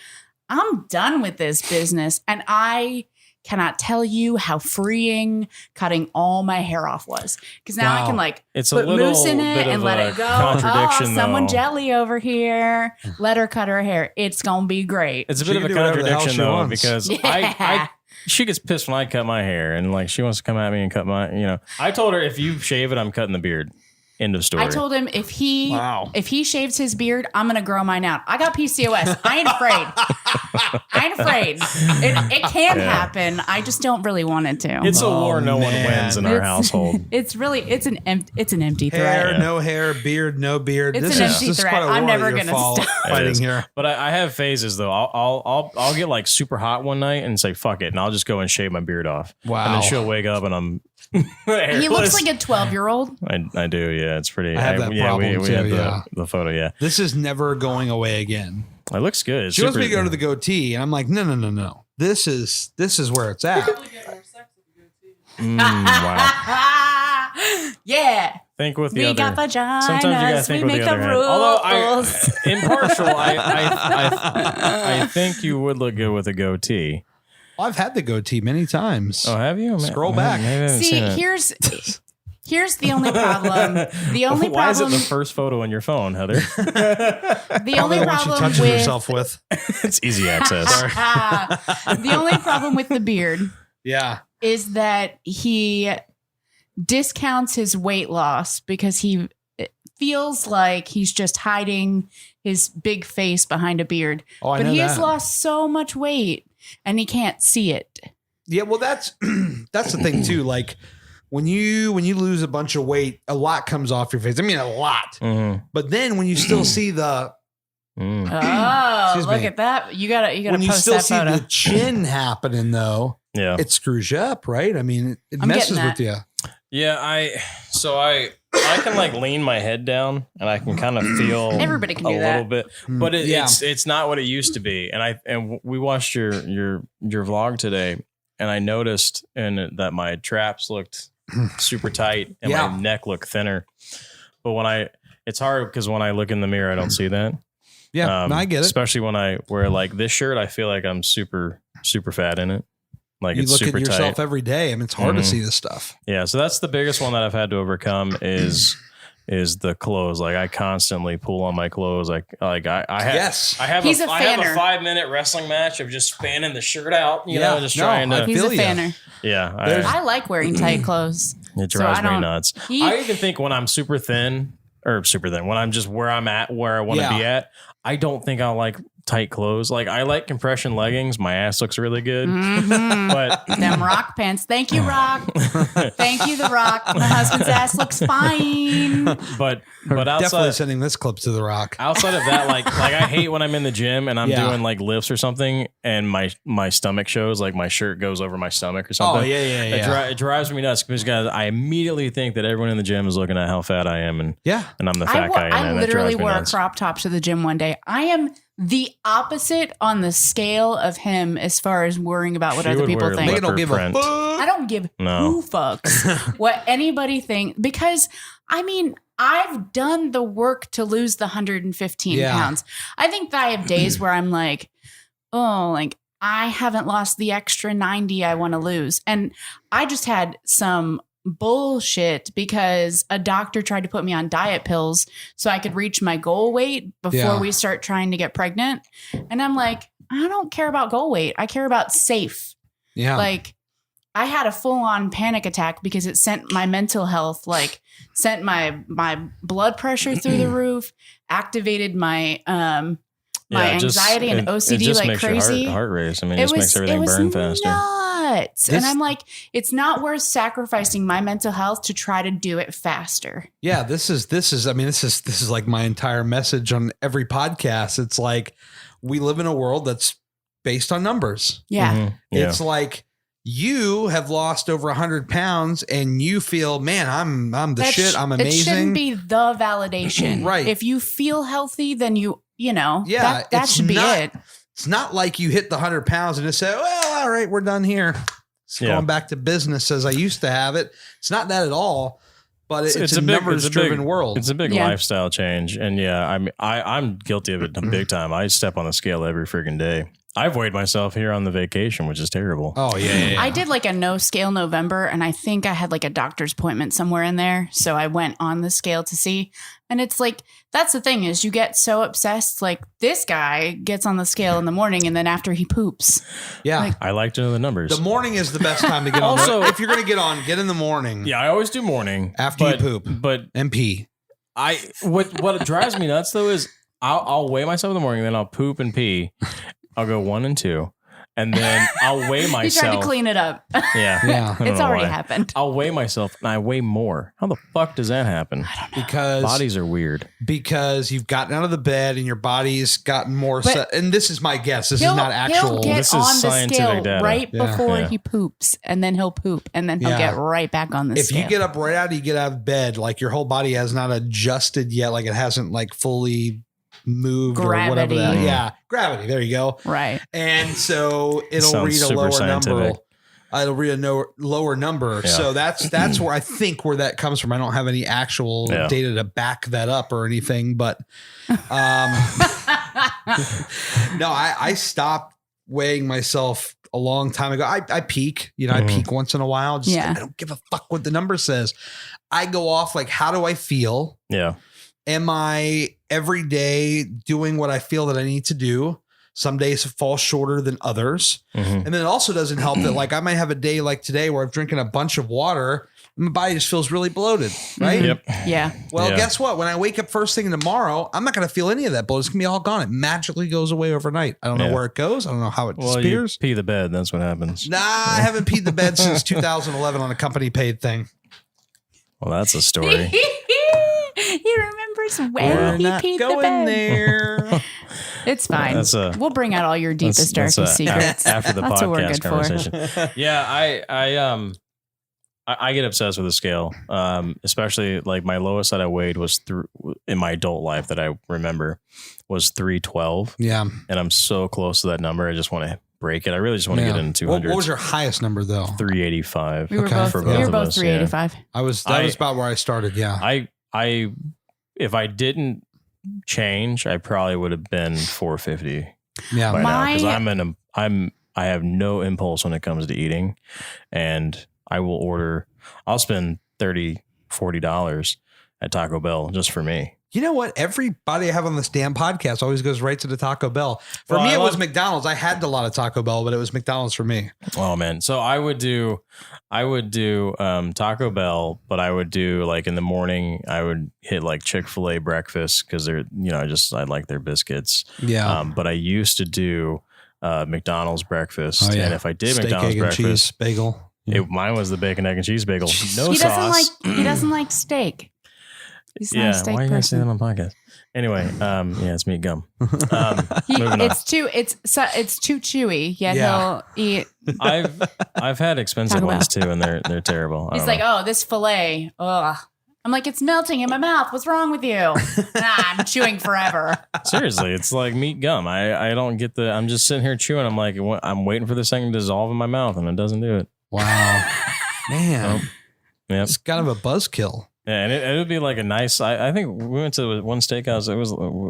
I'm done with this business. And I cannot tell you how freeing cutting all my hair off was. Because now I Wow. can like It's a put little mousse in it bit and of let a it go. contradiction, Someone though. jelly over here. Let her cut her hair. It's going to be great. It's a She bit of can a do whatever the hell contradiction she though, wants. because Yeah. she gets pissed when I cut my hair, and like she wants to come at me and cut my. I told her if you shave it, I'm cutting the beard. End of story. I told him if he Wow. shaves his beard, I'm gonna grow mine out. I got PCOS. I ain't afraid. I ain't afraid. It can happen. I just don't really want it to. It's a war no one man. wins in our household. It's an empty Hair, threat. no hair, beard, no beard. It's this an is empty this is threat. quite a I'm war never that you're gonna stop. It fighting is. here. But I have phases though. I'll get like super hot one night and say fuck it, and I'll just go and shave my beard off. Wow. And then she'll wake up and I'm He looks like a 12-year-old. I do. Yeah, it's pretty. I have that problem we too, had yeah. the photo. Yeah, This is never going away again. it looks good. It's She wants me to super- go to the goatee, and I'm like, no. This is where it's at. Probably get more sex if you go to. Wow. Yeah. Think with the We other. got vaginas. Sometimes you gotta think we with make the the other rules. hand. Although impartial, I think you would look good with a goatee. I've had the goatee many times. Oh, have you? Scroll Maybe back. I haven't See, seen it. here's the only problem. The only Why is it problem. the first photo on your phone, Heather? The only Probably the one she problem touches with herself with. It's easy access. the only problem with the beard Yeah. is that he discounts his weight loss because he feels like he's just hiding his big face behind a beard. Oh, I but know he has that. lost so much weight and he can't see it. Yeah, well, that's the thing too. Like when you lose a bunch of weight, a lot comes off your face. I mean, a lot. Mhm. But then when you still see the Oh, Excuse look me. at that. You gotta when you post still that see photo. the chin happening, though, Yeah. it screws you up, right? I mean, it I'm messes getting with you. Yeah, I can like lean my head down and I can kind of feel Everybody can a do that. little bit, but Yeah. it's not what it used to be. And we watched your vlog today, and I noticed that my traps looked super tight and Yeah. my neck looked thinner. But it's hard because when I look in the mirror, I don't see that. Yeah, no, I get it. Especially when I wear like this shirt, I feel like I'm super fat in it. Like You it's look at super yourself tight. every day. I mean, it's hard to Mhm. see this stuff. Yeah, so that's the biggest one that I've had to overcome is the clothes. Like I constantly pull on my clothes. I have Yes. I have He's a a I have a fanner. 5-minute wrestling match of just fanning the shirt out, you Yeah. know, just No, trying I to He's a feel ya. fanner. yeah. I like wearing tight clothes. It So drives I me don't- nuts. He- I even think when I'm super thin, when I'm just where I'm at, where I want to Yeah. be at, I don't think I'll like tight clothes. Like I like compression leggings. My ass looks really good, Mhm. but Them Rock pants. Thank you, Rock. Thank you, The Rock. My husband's ass looks fine. but Definitely outside sending this clip to The Rock. outside of that, like I hate when I'm in the gym and I'm Yeah. doing like lifts or something, and my stomach shows, like my shirt goes over my stomach or Oh, something. yeah. It drives me nuts because guys, I immediately think that everyone in the gym is looking at how fat I am, and Yeah. I'm the fat guy. I and that literally drives me wore a nuts. crop top to the gym one day. I am the opposite on the scale of him as far as worrying about what She other would people wear think. They don't leopard give print. a I fuck. don't give No. who fucks what anybody thinks, because I mean, I've done the work to lose the 115 Yeah. pounds. I think that I have days where I'm like, oh, like I haven't lost the extra 90 I want to lose. And I just had some bullshit because a doctor tried to put me on diet pills so I could reach my goal weight before Yeah. we start trying to get pregnant. And I'm like, I don't care about goal weight. I care about safe. Yeah. Like I had a full on panic attack because it sent my mental health, like sent my blood pressure through the roof, activated my Yeah, it just- anxiety and it OCD just like makes your crazy. heart race. I mean, it just makes it everything was burn faster. nuts. This- And I'm like, it's not worth sacrificing my mental health to try to do it faster. Yeah, this is like my entire message on every podcast. It's like we live in a world that's based on numbers. Yeah. Mhm. Yeah. It's like you have lost over 100 pounds and you feel, man, I'm the shit. I'm It amazing. shouldn't be the validation. Right. If you feel healthy, then you know, Yeah, that it's should be not- it. It's not like you hit the 100 pounds and just say, well, all right, we're done here. It's Yeah. going back to business as I used to have it. It's not that at all, but it's a numbers driven world. It's a big Yeah. lifestyle change, and yeah, I'm guilty of it big time. I step on the scale every freaking day. I've weighed myself here on the vacation, which is terrible. Oh, yeah. I did like a no scale November, and I think I had like a doctor's appointment somewhere in there. So I went on the scale to see. And it's like, that's the thing is you get so obsessed. Like this guy gets on the scale in the morning and then after he poops. Yeah. Like- I like to know the numbers. The morning is the best time to get on. Also- If you're going to get on, get in the morning. Yeah, I always do morning After you but- poop. But And pee. what drives me nuts though is I'll weigh myself in the morning, then I'll poop and pee. I'll go 1 and 2, and then I'll weigh He myself. tried to clean it up. Yeah, Yeah. I don't It's know already why. happened. I'll weigh myself and I weigh more. How the fuck does that happen? Because Bodies are weird. you've gotten out of the bed and your body's gotten more set. And this is my guess. This is not actual. He'll get This is on the scientific scale data. right Yeah. before Yeah. he poops, and then he'll poop, and then he'll Yeah. get right back on the If scale. you get up right out, you get out of bed, like your whole body has not adjusted yet, like it hasn't like fully moved or whatever. Gravity. Gravity. There you go. right. And so it'll Sounds read a super lower scientific. number. It'll read a lower number. Yeah. So that's where I think where that comes from. I don't have any actual Yeah. data to back that up or anything, but no, I stopped weighing myself a long time ago. I peak, I peak once in a while. Just Yeah. I don't give a fuck what the number says. I go off like, how do I feel? Yeah. Am I every day doing what I feel that I need to do? Some days fall shorter than others. And then it also doesn't help that like I might have a day like today where I'm drinking a bunch of water and my body just feels really bloated, right? Yep. Yeah. Well, guess what? When I wake up first thing tomorrow, I'm not going to feel any of that bloat. It's going to be all gone. It magically goes away overnight. I don't know where it goes. I don't know how it disappears. You pee the bed. That's what happens. Nah, I haven't peed the bed since 2011 on a company paid thing. Well, that's a story. He remembers when he peed the bed. There. It's fine. We'll bring out all your deepest, darkest secrets. After the That's what we're podcast good conversation. for. Yeah, I get obsessed with the scale, especially like my lowest that I weighed was in my adult life that I remember was 312. Yeah. And I'm so close to that number. I just want to break it. I really just want to get into 200. What was your highest number though? 385. We were both 385. That was about where I started. Yeah. I if I didn't change, I probably would have been 450. Yeah. By now, because I have no impulse when it comes to eating, and I'll spend $30-$40 at Taco Bell just for me. You know what? Everybody I have on this damn podcast always goes right to the Taco Bell. For me, it was McDonald's. I had a lot of Taco Bell, but it was McDonald's for me. Oh man. So I would do Taco Bell, but I would do like in the morning, I would hit like Chick-fil-A breakfast because they're, I like their biscuits. Yeah. But I used to do McDonald's breakfast. Oh, yeah. And if I did Steak, McDonald's egg, breakfast, and cheese bagel. Mine was the bacon, egg, and cheese bagel. No He sauce. He doesn't like steak. He's not a steak why are you person. say that on podcast? Anyway, it's meat gum. It's too chewy. Yet he'll eat. I've had expensive ones too, and they're terrible. He's like, oh, this fillet. Ugh. I'm like, it's melting in my mouth. What's wrong with you? I'm chewing forever. Seriously, it's like meat gum. I don't get I'm just sitting here chewing. I'm like, I'm waiting for this thing to dissolve in my mouth, and it doesn't do it. Wow, man, yeah, it's kind of a buzzkill. Yeah, and it would be like a nice. I think we went to one steakhouse.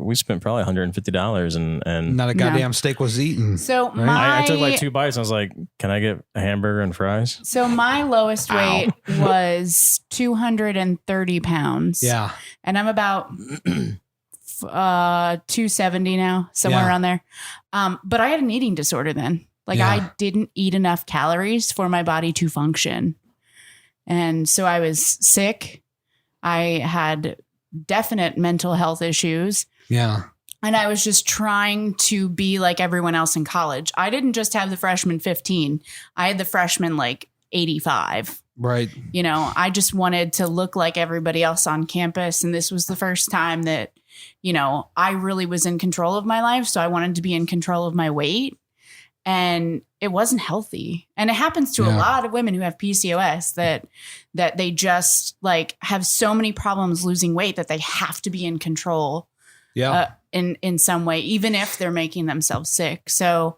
We spent probably $150 and not a goddamn steak was eaten. So I took like 2 bites and I was like, "Can I get a hamburger and fries?" So my lowest weight was 230 pounds. Yeah, and I'm about 270 now, somewhere around there. But I had an eating disorder then. Like I didn't eat enough calories for my body to function, and so I was sick. I had definite mental health issues. Yeah. And I was just trying to be like everyone else in college. I didn't just have the freshman 15. I had the freshman like 85. Right. I just wanted to look like everybody else on campus. And this was the first time that, I really was in control of my life. So I wanted to be in control of my weight. And it wasn't healthy. And it happens to a lot of women who have PCOS that they just like have so many problems losing weight that they have to be in control in some way, even if they're making themselves sick. So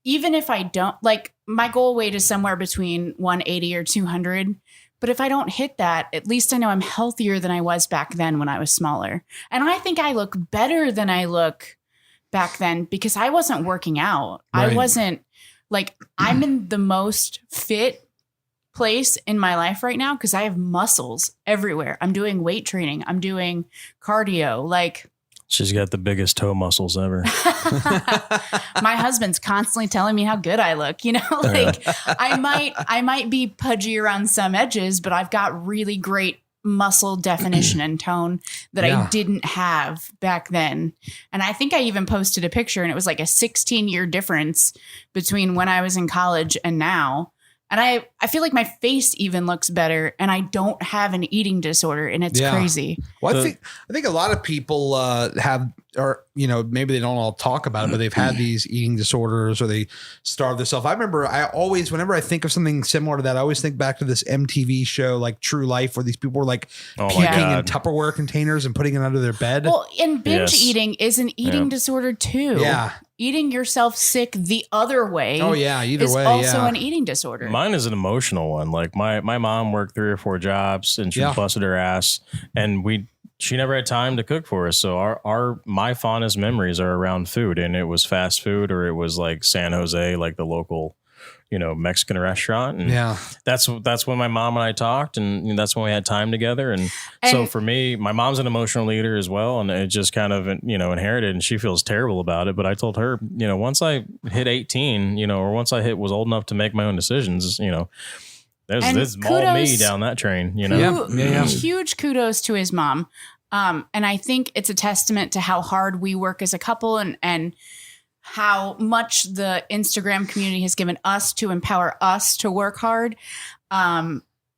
even if I don't, like, my goal weight is somewhere between 180 or 200. But if I don't hit that, at least I know I'm healthier than I was back then when I was smaller. And I think I look better than I look back then because I wasn't working out. Right. I wasn't like, I'm in the most fit place in my life right now because I have muscles everywhere. I'm doing weight training. I'm doing cardio. Like, she's got the biggest toe muscles ever. My husband's constantly telling me how good I look, like I might be pudgy around some edges, but I've got really great muscle definition and tone that I didn't have back then. And I think I even posted a picture and it was like a 16-year difference between when I was in college and now. And I feel like my face even looks better and I don't have an eating disorder and it's crazy. Well, I think a lot of people have, or, maybe they don't all talk about it, but they've had these eating disorders or they starve themselves. I remember whenever I think of something similar to that, I always think back to this MTV show, like True Life, where these people were like puking in Tupperware containers and putting it under their bed. Well, and binge eating is an eating disorder too. Yeah. Eating yourself sick the other way. Oh yeah, is also an eating disorder. Mine is an emotional one. Like my mom worked 3 or 4 jobs and she busted her ass, and she never had time to cook for us. So my fondest memories are around food, and it was fast food or it was like San Jose, like the local Mexican restaurant. And that's when my mom and I talked, and that's when we had time together. And so for me, my mom's an emotional leader as well. And it just kind of, inherited, and she feels terrible about it. But I told her, once I hit 18, or once I was old enough to make my own decisions, there's all me down that train, Huge kudos to his mom. And I think it's a testament to how hard we work as a couple and how much the Instagram community has given us to empower us to work hard.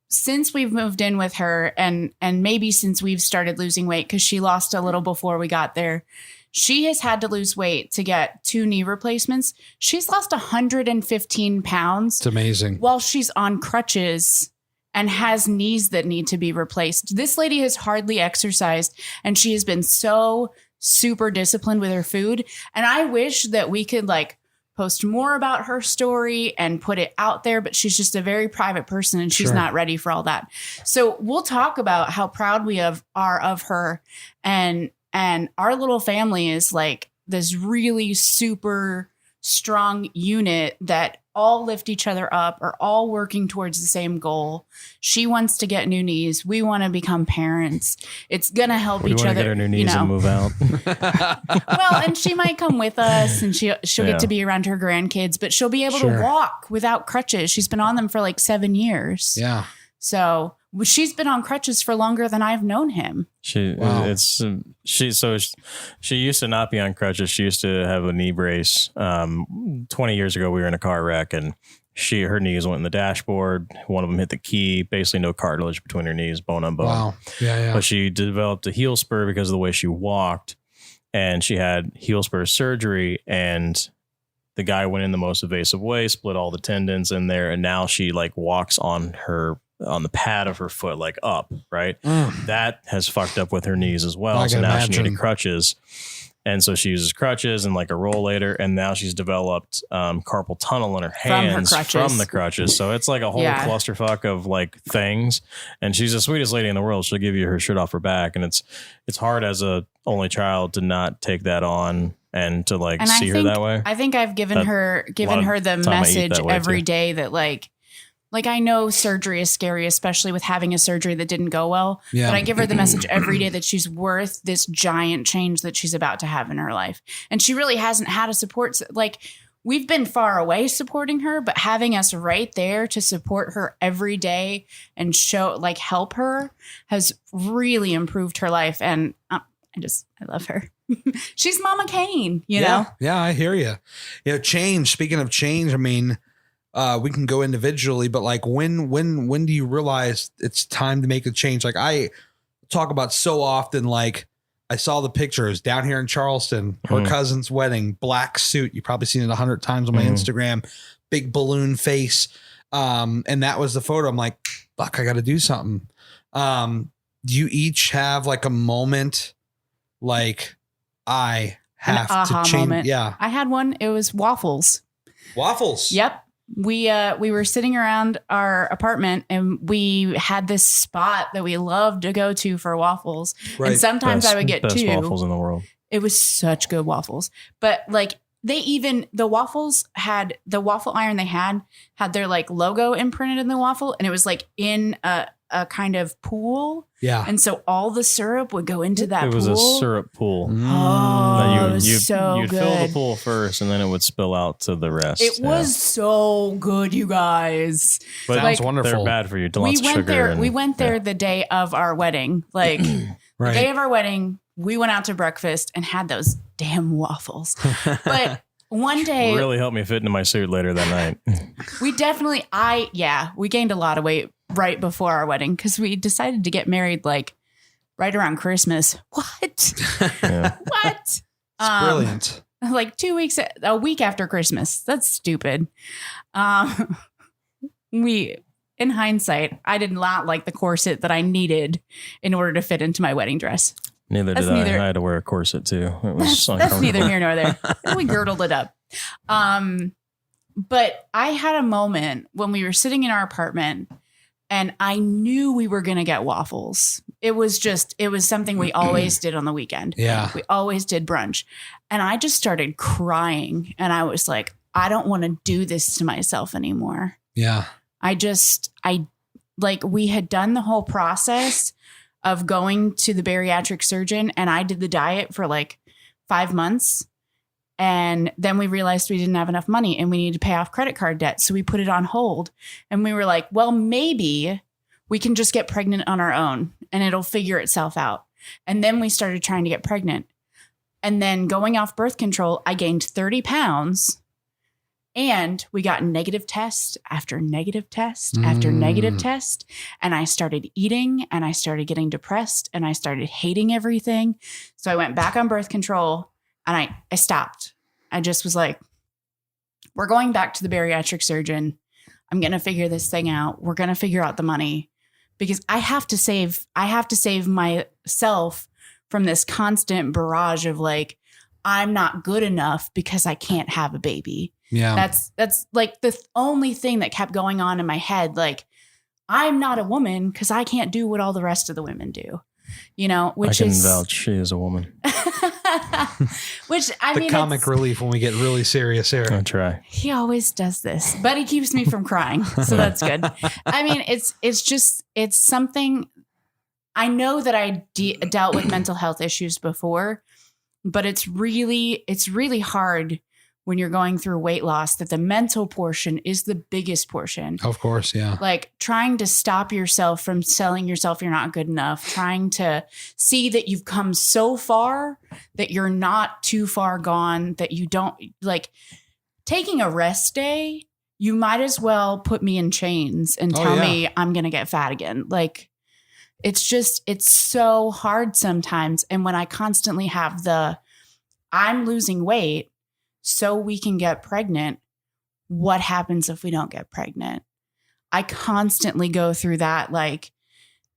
Since we've moved in with her and maybe since we've started losing weight, because she lost a little before we got there, she has had to lose weight to get 2 knee replacements. She's lost 115 pounds. It's amazing. While she's on crutches and has knees that need to be replaced. This lady has hardly exercised, and she has been so super disciplined with her food. And I wish that we could post more about her story and put it out there, but she's just a very private person and she's not ready for all that. So we'll talk about how proud we are of her, and our little family is this really super strong unit that all lift each other up, are all working towards the same goal. She wants to get new knees. We want to become parents. It's going to help each other. Get her new knees and move out. Well, and she might come with us, and she'll get to be around her grandkids, but she'll be able to walk without crutches. She's been on them for 7 years. Yeah. So she's been on crutches for longer than I've known him. She used to not be on crutches. She used to have a knee brace. 20 years ago, we were in a car wreck, and her knees went in the dashboard. One of them hit the key. Basically, no cartilage between her knees, bone on bone. Wow. Yeah. But she developed a heel spur because of the way she walked, and she had heel spur surgery. And the guy went in the most invasive way, split all the tendons in there, and now she walks on the pad of her foot, up, right? That has fucked up with her knees as well. So now she needed crutches. And so she uses crutches and a rollator. And now she's developed carpal tunnel in her hands from the crutches. So it's a whole clusterfuck of things. And she's the sweetest lady in the world. She'll give you her shirt off her back. And it's hard as a only child to not take that on and to see her that way. I think I've given her the message every day that I know surgery is scary, especially with having a surgery that didn't go well. Yeah. But I give her the message every day that she's worth this giant change that she's about to have in her life. And she really hasn't had a support. We've been far away supporting her, but having us right there to support her every day and help her has really improved her life. And I love her. She's Mama Kane, you know? Yeah, I hear you. Change. Speaking of change, I mean, we can go individually, but when do you realize it's time to make a change? I talk about so often, I saw the pictures down here in Charleston, her cousin's wedding, black suit. You've probably seen it 100 times on my Instagram, big balloon face. And that was the photo. I'm like, fuck, I got to do something. Do you each have a moment? I have to change. Moment. Yeah. I had one. It was waffles. Waffles. Yep. We were sitting around our apartment and we had this spot that we loved to go to for waffles. Right. And sometimes I would get best 2 waffles in the world. It was such good waffles. But the waffles had the waffle iron they had their logo imprinted in the waffle, and it was in a kind of pool. Yeah. And so all the syrup would go into that pool. It was a syrup pool. Oh, you'd so good. You'd fill the pool first, and then it would spill out to the rest. It was so good, you guys. But sounds wonderful. They're bad for you. Lots of sugar. We went there the day of our wedding. The day of our wedding, we went out to breakfast and had those damn waffles. But one day really helped me fit into my suit later that night. We gained a lot of weight right before our wedding because we decided to get married right around Christmas. What? Yeah. What? It's brilliant. 2 weeks, a week after Christmas. That's stupid. In hindsight, I did not like the corset that I needed in order to fit into my wedding dress. Neither did I. I had to wear a corset too. It was that's neither here nor there. We girdled it up. But I had a moment when we were sitting in our apartment and I knew we were going to get waffles. It was something we always did on the weekend. Yeah. We always did brunch. And I just started crying. And I was like, I don't want to do this to myself anymore. Yeah. We had done the whole process of going to the bariatric surgeon, and I did the diet for like 5 months. And then we realized we didn't have enough money and we needed to pay off credit card debt. So we put it on hold, and we were like, well, maybe we can just get pregnant on our own and it'll figure itself out. And then we started trying to get pregnant. And then going off birth control, I gained 30 pounds, and we got negative test after negative test after negative test. And I started eating, and I started getting depressed, and I started hating everything. So I went back on birth control, and I stopped. I just was like, we're going back to the bariatric surgeon. I'm going to figure this thing out. We're going to figure out the money, because I have to save myself from this constant barrage of like, I'm not good enough because I can't have a baby. Yeah. That's like the only thing that kept going on in my head. Like, I'm not a woman because I can't do what all the rest of the women do, which I can vouch she is a woman. Which I the mean, comic relief when we get really serious here. I try. He always does this, but he keeps me from crying. So that's good. I mean, it's something. I know that I dealt with mental health issues before, but it's really hard when you're going through weight loss that the mental portion is the biggest portion. Of course, yeah. Like trying to stop yourself from telling yourself you're not good enough, trying to see that you've come so far that you're not too far gone, that you don't like taking a rest day. You might as well put me in chains and tell me I'm going to get fat again. Like, it's so hard sometimes. And when I constantly have I'm losing weight so we can get pregnant, what happens if we don't get pregnant? I constantly go through that. Like,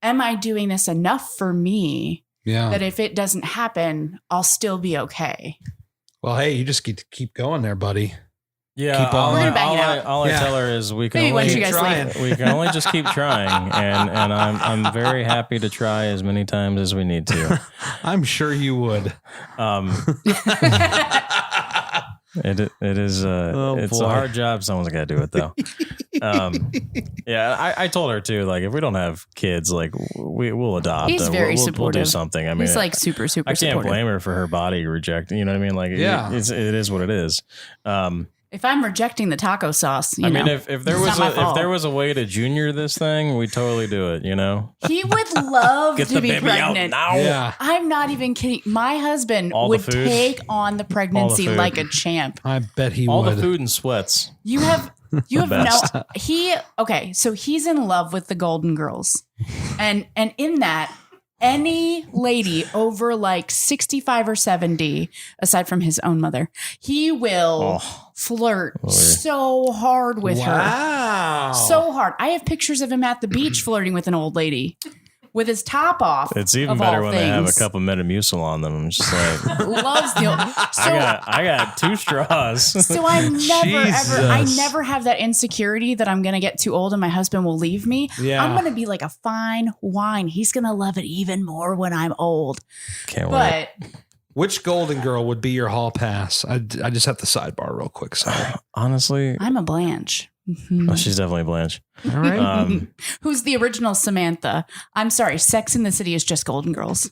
am I doing this enough for me that if it doesn't happen, I'll still be okay? Well, hey, you just keep going there, buddy. Yeah, keep on. all I tell her is we can only just keep trying, and I'm very happy to try as many times as we need to. I'm sure you would. It is it's a hard job. Someone's got to do it though. I told her too. Like, if we don't have kids, like we'll adopt. He's very we'll supportive. do something. I mean, he's like super I can't supportive. blame her for her body rejecting. You know what I mean? Like, it is what it is. If I'm rejecting the taco sauce, I mean, if there was a way to junior this thing, we'd totally do it. He would love Get to the be baby pregnant. out now. Yeah. I'm not even kidding. My husband All the would food. take on the pregnancy food. like a champ. I bet he All would. the food and sweats. You have best. so he's in love with the Golden Girls. And in that, any lady over like 65 or 70, aside from his own mother, he will flirt so hard with her. Wow. So hard. I have pictures of him at the beach flirting with an old lady with his top off. It's even better when they have a couple Metamucil on them. I'm just like, Loves the old. So, I got 2 straws. So I Jesus. never have that insecurity that I'm going to get too old and my husband will leave me. Yeah. I'm going to be like a fine wine. He's going to love it even more when I'm old. Can't wait. But Which Golden Girl would be your hall pass? I just have to sidebar real quick. Sorry. Honestly, I'm a Blanche. Mhm. oh, she's definitely Blanche. All right. Who's the original Samantha? I'm sorry. Sex in the City is just Golden Girls.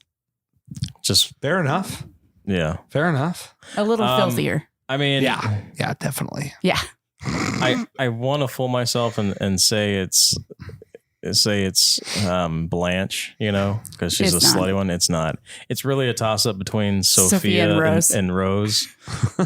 Just Fair enough. yeah. Fair enough. A little filthier. I mean, Yeah. Yeah, definitely. Yeah. I want to fool myself and say it's Blanche, because she's It's a not. slutty one. It's not. It's really a toss up between Sophia and Rose. and Rose.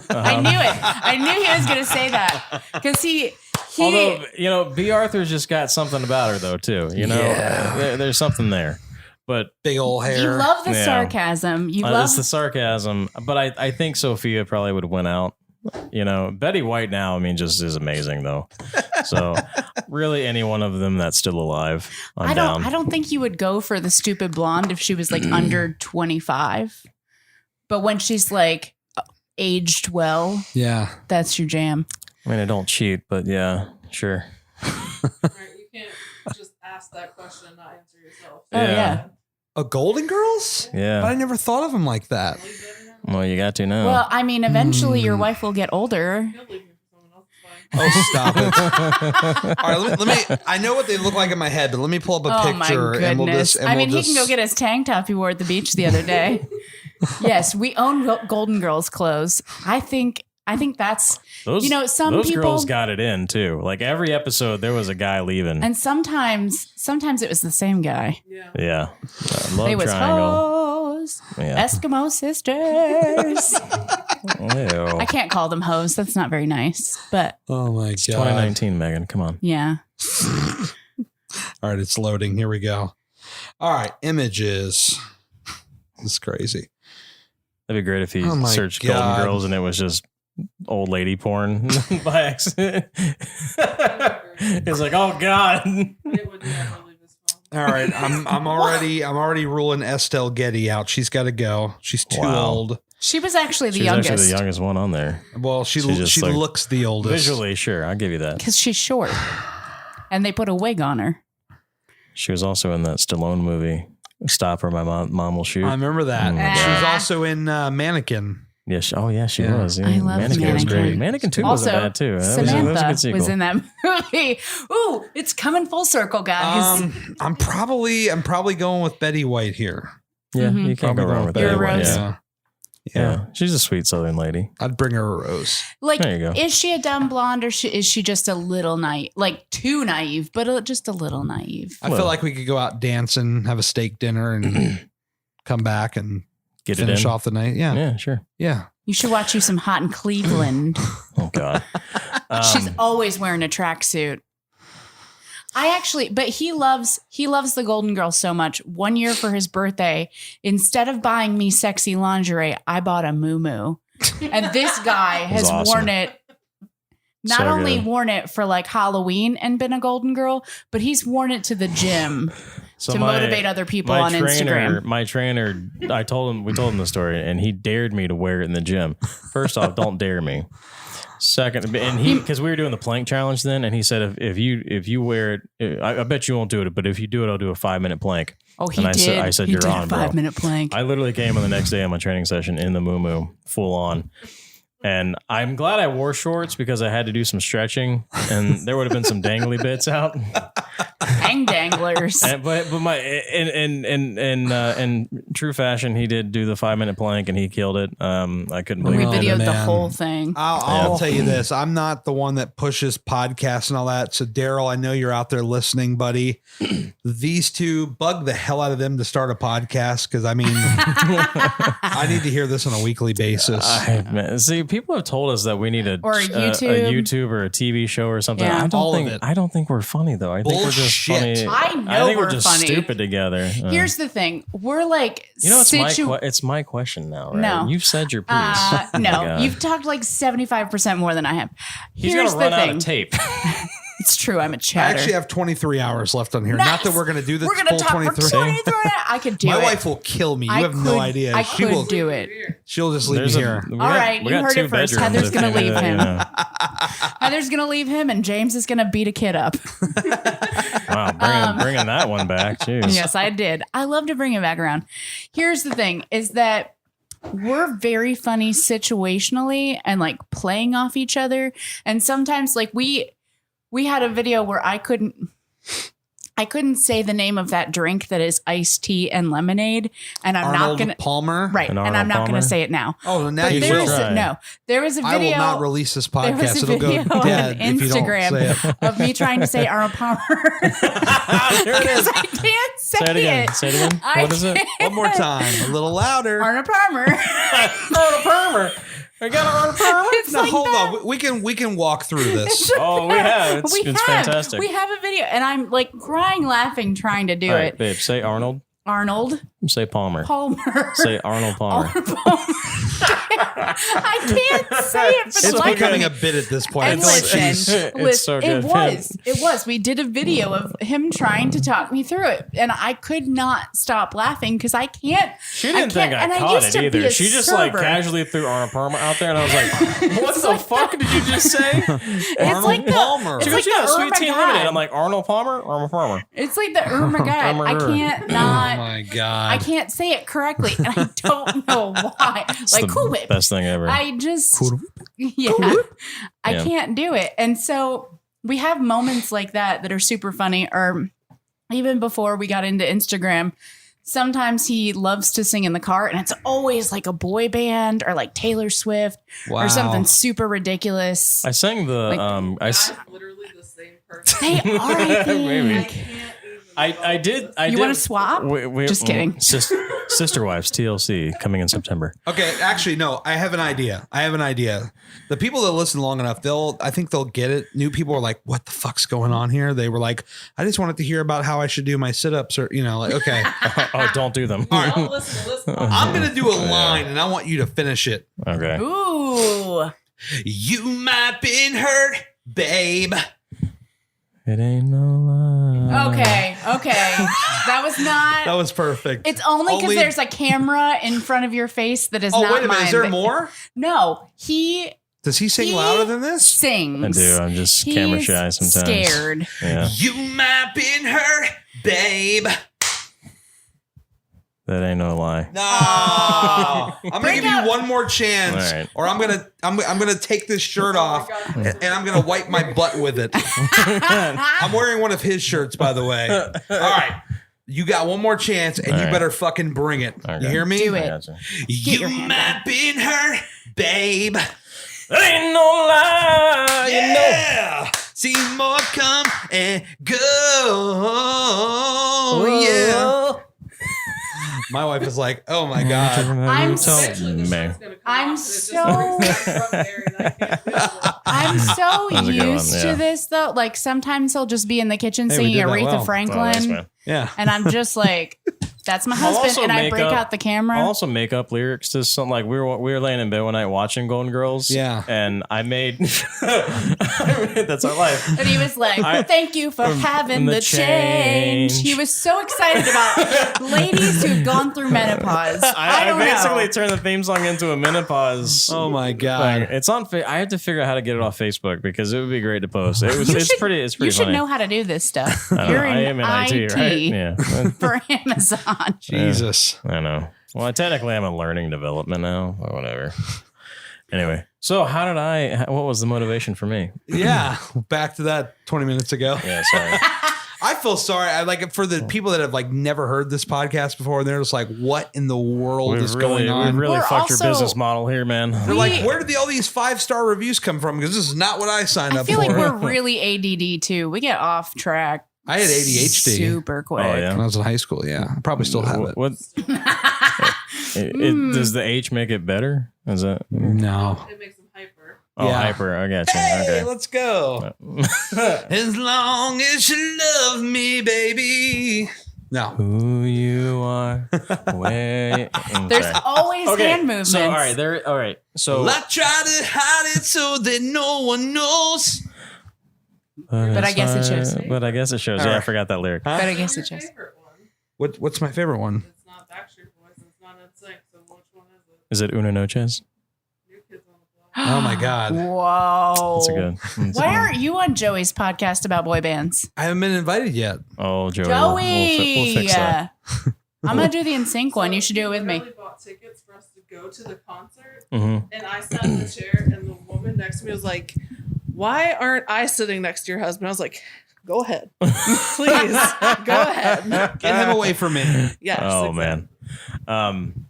I knew it. I knew he was going to say that because he. Although, B. Arthur's just got something about her though too. Yeah. There's something there. But Big old hair. You love the Yeah. sarcasm. You love it's the sarcasm. But I think Sophia probably would win out. Betty White now, just is amazing though. So really, any one of them that's still alive, I'm down. I don't think you would go for the stupid blonde if she was like under 25. But when she's like aged well, Yeah. that's your jam. I don't cheat, but yeah, sure. Right, you can't just ask that question and not answer yourself. Oh yeah. A Golden Girls? Yeah. But I never thought of them like that. Well, you got to know. Well, eventually your wife will get older. He'll leave me for someone Oh, stop it. All right, let me I know what they look like in my head, but let me pull up a Oh picture my and we'll goodness! just He can go get his tank top he wore at the beach the other day. Yes, we own Golden Girls clothes. I think that's those some people, girls got it in too. Like every episode, there was a guy leaving, and sometimes it was the same guy. Yeah. Love They was triangle. hoes, Yeah. Eskimo sisters. Ew. I can't call them hoes. That's not very nice. But Oh my It's god. 2019, Megan. Come on. yeah, All right, it's loading. Here we go. All right, images. This is crazy. That'd be great if you Oh my searched God. Golden Girls and it was just old lady porn by accident. It's like, oh God. It would never leave his phone. All right, I'm already ruling Estelle Getty out. She's got to go. She's too Wow. old. she was actually the She's youngest actually the youngest one on there. Well, she just like- looks the oldest. Visually, sure. I'll give you that. because she's short, and they put a wig on her. She was also in that Stallone movie, Stop or My Mom Will Shoot. I remember that. Oh my She was God. also in Mannequin. Yes. Oh, yeah, she Yeah. was. Yeah. I love Mannequin was great. Mannequin. Mannequin 2 Also, wasn't bad, too. That was a Samantha good sequel. was in that movie. Ooh, it's coming full circle, guys. I'm probably going with Betty White here. Yeah, Mhm. you can't go wrong with You're that a one. rose. Yeah. Yeah. Yeah. She's a sweet Southern lady. I'd bring her a rose. Like, There you go. is she a dumb blonde or is she just a little naive? Like, too naive, but just a little naive. I Well- feel like we could go out dancing, have a steak dinner, and come back and Get finish it in. off the night. Yeah. Yeah, sure. Yeah. You should watch you some Hot in Cleveland. Oh, God. She's always wearing a tracksuit. But he loves the Golden Girls so much. One year for his birthday, instead of buying me sexy lingerie, I bought a muumuu. And this guy has awesome. worn it. Not So only good. worn it for like Halloween and been a Golden Girl, but he's worn it to the gym So to motivate other people on Instagram. My trainer, we told him the story, and he dared me to wear it in the gym. First off, don't dare me. Second, and because we were doing the plank challenge then, and he said if you wear it, I bet you won't do it, but if you do it, I'll do a 5-minute plank. Oh, he And did. I said he you're did on, a bro. 5-minute plank. I literally came on the next day on my training session in the muumuu, full on. And I'm glad I wore shorts because I had to do some stretching, and there would have been some dangly bits out. Hang danglers. But my in true fashion, he did do the 5-minute plank and he killed it. I couldn't We believe it. videoed the man. whole thing. I'll tell you this. I'm not the one that pushes podcasts and all that. So Daryl, I know you're out there listening, buddy. These two, bug the hell out of them to start a podcast. Cause I mean, I need to hear this on a weekly basis. Man, see, people have told us that we need a Or a YouTube. YouTube or a TV show or something. Yeah. All of it. I don't think we're funny though. I think we're just Bullshit. funny. I know I think we're we're just funny. stupid together. Here's the thing. We're like, It's my question now, right? No. You've said your piece. Oh my no, God. you've talked like 75% more than I have. He's Here's gonna run the out thing. of tape. It's true. I'm a I chatter. actually have 23 hours left on here. Nice. Not that we're going to do this We're full gonna talk 23. for 23. I could do My it. wife will kill me. You I have no could- idea. I She could will. do it. She'll just leave There's me a- here. we All got- right, we you got heard 2 it first. bedrooms Heather's if gonna you need leave it, him. you know. Heather's gonna leave him, and James is gonna beat a kid up. Wow, bringing that one back. Jeez. Yes, I did. I love to bring it back around. Here's the thing: is that we're very funny situationally and like playing off each other, and sometimes like we had a video where I couldn't say the name of that drink that is iced tea and lemonade, and I'm Arnold not gonna Palmer. right, An and Arnold I'm not Palmer? gonna say it now. Oh, now But you there will. is Try. there was a I video. will not release this There was podcast. a It'll go video on dead if you don't Instagram say it. of me trying to say Arnold Palmer There it because is. I can't say, Say it again. Say it again. I What is it? can't. One more time. A little louder. Arnold Palmer. Arnold Palmer. I got Arnold Palmer. It's Now like hold that. on. We can walk through this. Oh, we have. It's fantastic. We have a video, and I'm like crying, laughing, trying to do All right, it. babe. Say Arnold. Arnold Say Palmer. Palmer. Say Arnold Palmer. Arnold Palmer. I can't say it for It's the life of becoming me. a bit at this point. And I feel like listen, she's- It's so good. It was. We did a video of him trying to talk me through it, and I could not stop laughing because I can't. She didn't think I and caught used it to be either. a She just like server. casually threw Arnold Palmer out there, and I was like, "What the fuck did you just say?" Arnold like the- Palmer. it's She like goes, the "Yeah, sweet Irma tea and guy. lemonade." I'm like, "Arnold Palmer, Arnold Palmer." It's like the Irma guy. I can't not my I God. can't say it correctly, and I don't know why. It's Like the Cool Whip. best thing ever. I just, Cool. yeah, I Yeah. can't do it. And so we have moments like that are super funny. Or even before we got into Instagram, sometimes he loves to sing in the car, and it's always like a boy band or like Taylor Swift or something super ridiculous. I sang the Like- I'm literally the same person. They are, I think. Maybe. I can't even. I did. You want to swap? Just kidding. Sister Wives TLC coming in September. Okay, actually, no. I have an idea. The people that listen long enough, I think they'll get it. New people are like, "What the fuck's going on here?" They were like, "I just wanted to hear about how I should do my sit-ups," or like, okay. Oh, don't do them. All right. Oh, listen. I'm gonna do a line, and I want you to finish it. Okay. Ooh. You might been hurt, babe. It ain't no lie. Okay. That was not. That was perfect. It's only because there's a camera in front of your face that is Oh, not wait a minute. mine. Is there more? No, he Does he sing louder than this? sings. I do. I'm just camera shy sometimes. Scared. Yeah. You might been hurt, babe. That ain't no lie. No, I'm gonna Bring give out- you one more chance, All right. or I'm gonna take this shirt off, and I'm gonna wipe my butt with it. I'm wearing one of his shirts, by the way. All right, you got one more chance, and All you right. better fucking bring it. Okay. You hear me? Do I it. gotcha. You your hand might been hurt, babe. That ain't no lie. You know. Yeah. See more come and go. Yeah. My wife is like, oh my God. I'm Eventually the Man. shirt's gonna come I'm off, and it's so- just like from there, and I can't feel it. I'm so That was a good used one, to yeah. this though. Like sometimes he'll just be in the kitchen Hey, we singing did that Aretha well. Oh, Franklin, thanks, man. Yeah. and I'm just like, that's my I'll husband, also and I make break up- out the camera. I'll also make up lyrics to something like we were laying in bed one night watching Golden Girls. Yeah. And I made that's our life. And he was like, thank you for having the the change. change. He was so excited about ladies who've gone through menopause. I don't basically know. turned the theme song into a menopause. Oh my thing. God. It's on. I have to figure out how to get it off Facebook because it would be great to post. It's pretty. It's pretty You should funny. know how to do this stuff. I You're in am in IT, right? Yeah. for Amazon. Jesus. I know. Well, technically, I'm in learning development now, or whatever. Anyway, so what was the motivation for me? Yeah. Back to that 20 minutes ago. Yeah, sorry. I feel sorry. I like for the people that have like never heard this podcast before, and they're just like, what in the world is going on? We've really We're fucked your also- business model here, man. They're like, where did all these 5-star reviews come from? Because this is not what I signed I up feel for. like we're really ADD too. We get off track. I had ADHD super quick. Oh, when yeah. I was in high school. Yeah. I probably still have it. What? Does the H make it better? Is that? No. It makes them hyper. Oh, Yeah. hyper. I got you. Hey, Okay. let's go. As long as you love me, baby. No. Who you are? Where? There's always hand movements. So all right. So I try to hide it so that no one knows. But I guess it shows. But I guess it shows. All Yeah, I right. forgot that lyric. But I guess it Your shows. favorite one. What's my favorite one? It's not Backstreet Boys. It's not NSYNC. So which one is it? Is it Una Noches? New Kids on the Block. Oh my God. Whoa. That's a good. that's Why a good. aren't you on Joey's podcast about boy bands? I haven't been invited yet. Oh, Joey. Joey. We'll fix that. I'm going to do the NSYNC one. You should do it with me. Literally bought tickets for us to go to the concert, Mm-hmm. and I sat in the chair, and the woman next to me was like, "Why aren't I sitting next to your husband?" I was like, "Go ahead, please, go ahead." Get him away from me. Yes. Oh exactly. man.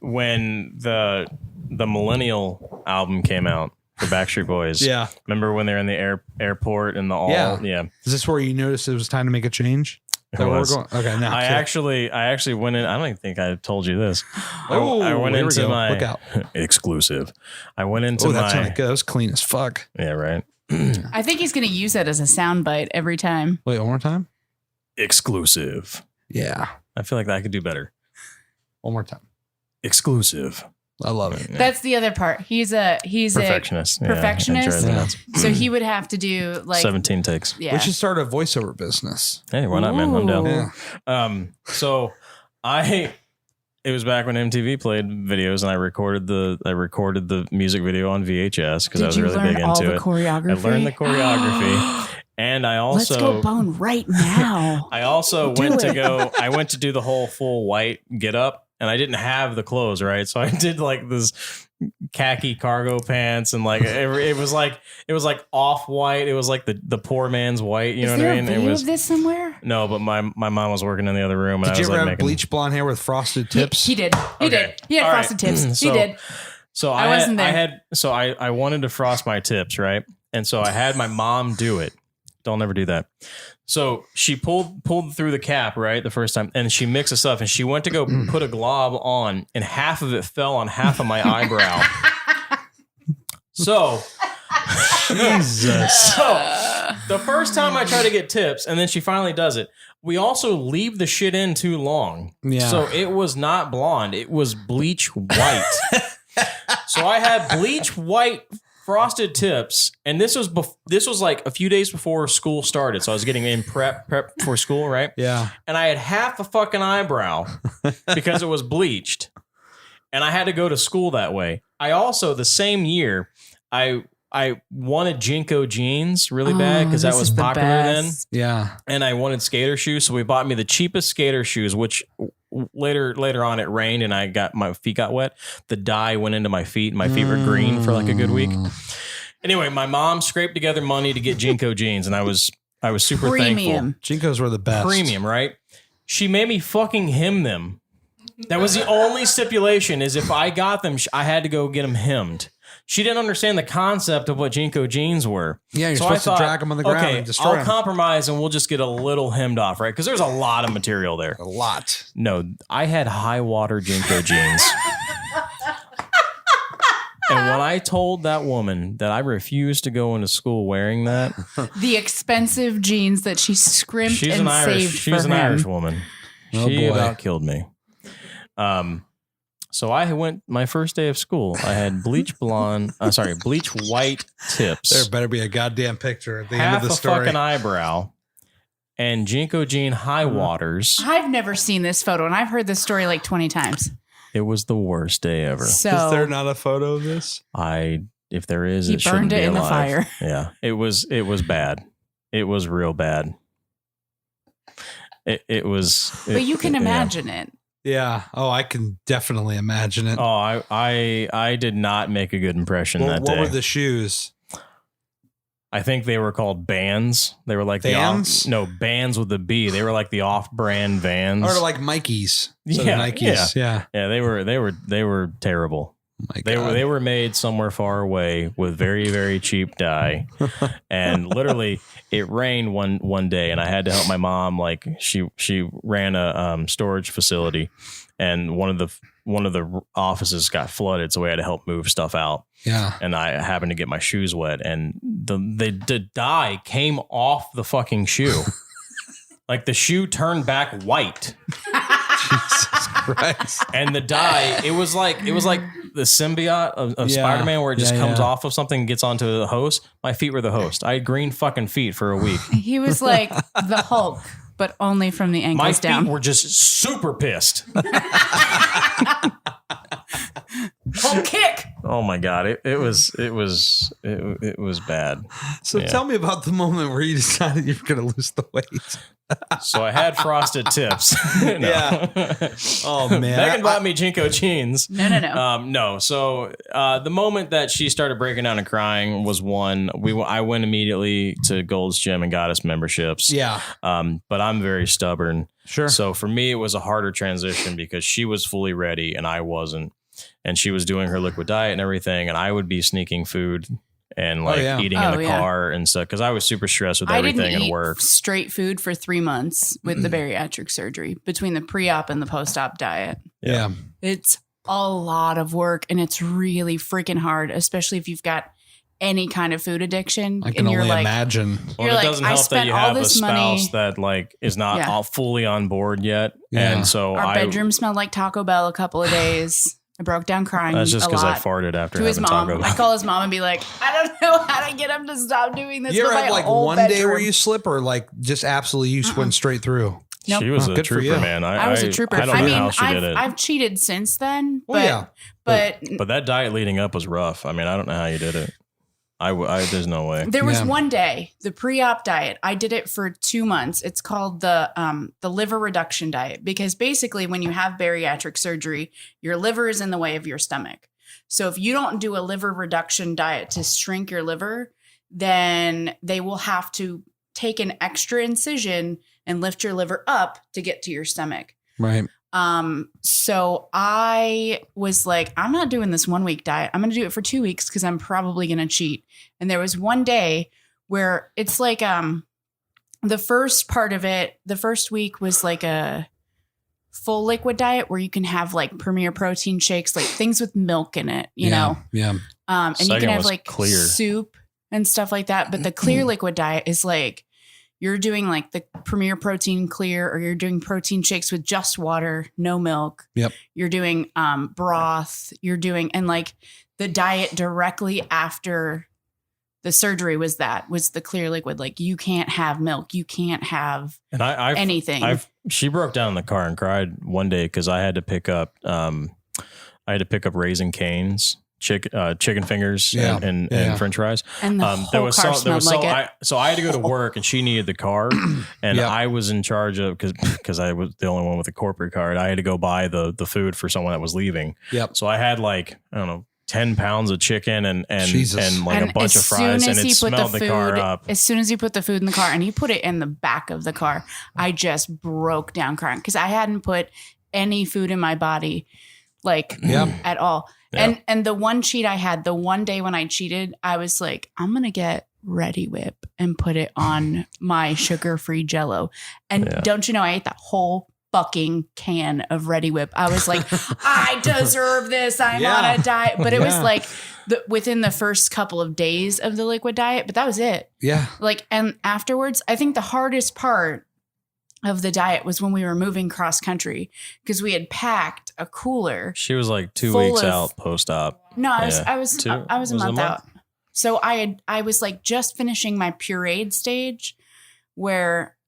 When the Millennial album came out for Backstreet Boys. Yeah. Remember when they're in the airport and the all? Yeah. Is this where you noticed it was time to make a change? Is that It where was. we're going? Okay, now. I actually went in. I don't even think I told you this. Oh, I went here we into go. my Look out. exclusive. I went into Oh, that sounded my good. That was clean as fuck. yeah right I think he's going to use that as a soundbite every time. Wait, one more time? exclusive. Yeah. I feel like I could do better. One more time. Exclusive. I love it. That's the other part. He's a Perfectionist. Yeah, perfectionist. enjoy that. so he would have to do like 17 takes. yeah. We should start a voiceover business. Hey, why not, man? I'm down. Ooh. Yeah. So it was back when MTV played videos, and I recorded the music video on VHS because I Did was you really learn big all into the it. choreography? I learned the choreography, And I also let's go bone right now. I also went to do the whole full white get up, and I didn't have the clothes, right? So I did like this khaki cargo pants, and like it was like off white. It was like the poor man's white. You know what I mean? Is there a video of this somewhere? No, but my mom was working in the other room. And Did I was you ever like have bleach blonde hair with frosted tips? He did. He did. He had frosted tips. He did. So I wasn't there. I wanted to frost my tips, right? And so I had my mom do it. Don't ever do that. So she pulled through the cap, right, the first time, and she mixed us up, and she went to go put a glob on, and half of it fell on half of my eyebrow. So, Jesus. So the first time I try to get tips, and then she finally does it. We also leave the shit in too long. Yeah. So it was not blonde. It was bleach white. So I had bleach white frosted tips, and this was like a few days before school started. So I was getting in prep for school, right? Yeah. And I had half a fucking eyebrow because it was bleached, and I had to go to school that way. I also, the same year, I wanted Jinko jeans really bad because that was popular then. Yeah. And I wanted skater shoes, so we bought me the cheapest skater shoes, which later on it rained and my feet got wet. The dye went into my feet, and my feet were green for like a good week. Anyway, my mom scraped together money to get Jinko jeans, and I was super thankful. Jinkos were the best. Premium, right? She made me fucking hem them. That was the only stipulation, is if I got them, I had to go get them hemmed. She didn't understand the concept of what Jinko jeans were. Yeah, you're supposed to drag them on the ground and destroy them. I'll compromise and we'll just get a little hemmed off, right? Because there's a lot of material there. A lot. No, I had high water Jinko jeans. And when I told that woman that I refused to go into school wearing that. The expensive jeans that she scrimped saved for him. She's an Irish woman. Oh, She boy. about killed me. So I went my first day of school. I had bleach white tips. There better be a goddamn picture at the end half of the a story. fucking eyebrow, and Jinko jean high waters. I've never seen this photo, and I've heard this story like 20 times. It was the worst day ever. So Is there not a photo of this? If there is, he it shouldn't burned it be in the alive. fire. Yeah, it was bad. It was real bad. It was. But you can imagine it. Yeah. Oh, I can definitely imagine it. Oh, I did not make a good impression that day. What were the shoes? I think they were called Bands. They were like Vans? Bands with a B. They were like the off-brand Vans. Or like Mikey's. Yeah, Nikes. Yeah. Yeah, they were terrible. My God. They were made somewhere far away with very, very cheap dye. And literally it rained one day, and I had to help my mom. Like she ran a storage facility, and one of the offices got flooded, so we had to help move stuff out. Yeah. And I happened to get my shoes wet, and the dye came off the fucking shoe. Like the shoe turned back white. Jesus Christ. And the dye, it was like the symbiote of Spider-Man, where it just comes off of something and gets onto the host. My feet were the host. I had green fucking feet for a week. He was like the Hulk, but only from the ankles My feet down. were just super pissed. Hulk kick. Oh my God. It was bad. So tell me about the moment where you decided you were going to lose the weight. So I had frosted tips. Yeah. Oh man. Megan bought me Jinko jeans. No. No. So the moment that she started breaking down and crying was one. I went immediately to Gold's Gym and got us memberships. Yeah. But I'm very stubborn. Sure. So for me, it was a harder transition because she was fully ready and I wasn't. And she was doing her liquid diet and everything, and I would be sneaking food and eating in the car and stuff because I was super stressed with everything and work. Straight food for 3 months with the bariatric surgery between the pre-op and the post-op diet. Yeah. It's a lot of work, and it's really freaking hard, especially if you've got any kind of food addiction. I can only imagine. Well, it doesn't help that you have a spouse that is not all fully on board yet. Yeah. And so our bedroom smelled like Taco Bell a couple of days. I broke down crying. That's just because I farted after to his having mom. Taco Bell. I call his mom and be like, I don't know how to get him to stop doing this. You ever for have my like whole one bedroom. day where you slip, or like just absolutely you went straight through? Nope. She was a Good for you. trooper, man. I was a trooper. I don't know how she did it. I've cheated since then, Well, but yeah. But that diet leading up was rough. I mean, I don't know how you did it. There's no way. There was one day, the pre-op diet. I did it for 2 months. It's called the liver reduction diet, because basically when you have bariatric surgery, your liver is in the way of your stomach. So if you don't do a liver reduction diet to shrink your liver, then they will have to take an extra incision and lift your liver up to get to your stomach. Right. So I was like, I'm not doing this 1 week diet. I'm going to do it for 2 weeks because I'm probably going to cheat. And there was one day where it's like, the first part of it, the first week was like a full liquid diet where you can have like Premier protein shakes, like things with milk in it, you know? Yeah. And you Second can have was like clear. soup and stuff like that. But the clear liquid diet is like, you're doing like the Premier Protein Clear, or you're doing protein shakes with just water, no milk. Yep. You're doing broth. You're doing, and like the diet directly after the surgery was the clear liquid. Like you can't have milk. You can't have anything. She broke down in the car and cried one day because I had to pick up Raising Cane's chicken fingers and French fries. And the whole car smelled like it. So I had to go to work, and she needed the car, and I was in charge of because I was the only one with a corporate card. I had to go buy the food for someone that was leaving. Yep. So I had like, I don't know, 10 pounds of chicken and like a bunch of as fries, soon and as it he put smelled the car up. As soon as he put the food in the car, and he put it in the back of the car, I just broke down crying because I hadn't put any food in my body, like at all. Yeah. And the one cheat I had, the one day when I cheated, I was like, I'm going to get Ready Whip and put it on my sugar-free Jell-O. And don't you know, I ate that whole fucking can of Ready Whip. I was like, I deserve this. I'm on a diet. But it was like within the first couple of days of the liquid diet, but that was it. Yeah. Like, and afterwards, I think the hardest part of the diet was when we were moving cross country, because we had packed a cooler. She was like 2 weeks out post-op. No, I was a month out. So I was like just finishing my pureed stage, where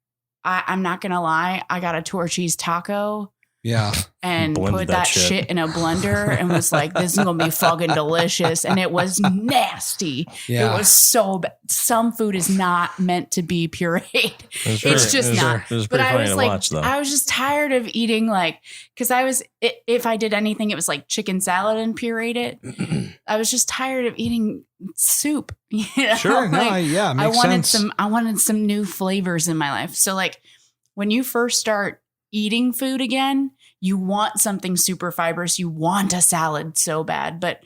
I'm not gonna lie, I got a Torchy's taco. Yeah. And put that shit in a blender and was like, this is going to be fucking delicious. And it was nasty. Yeah. It was so bad. Some food is not meant to be pureed. It's just not. But I was like, I was just tired of eating, like, because if I did anything, it was like chicken salad and pureed it. I was just tired of eating soup. You know? Sure. Like, no, makes sense. I wanted some new flavors in my life. So like when you first start eating food again, you want something super fibrous. You want a salad so bad, but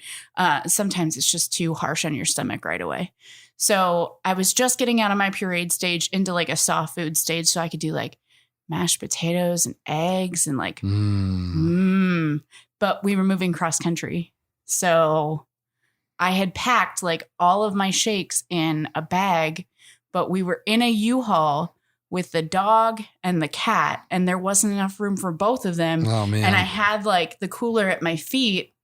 sometimes it's just too harsh on your stomach right away. So I was just getting out of my pureed stage into like a soft food stage, so I could do like mashed potatoes and eggs and like, but we were moving cross country. So I had packed like all of my shakes in a bag, but we were in a U-Haul with the dog and the cat, and there wasn't enough room for both of them. Oh, man. And I had like the cooler at my feet,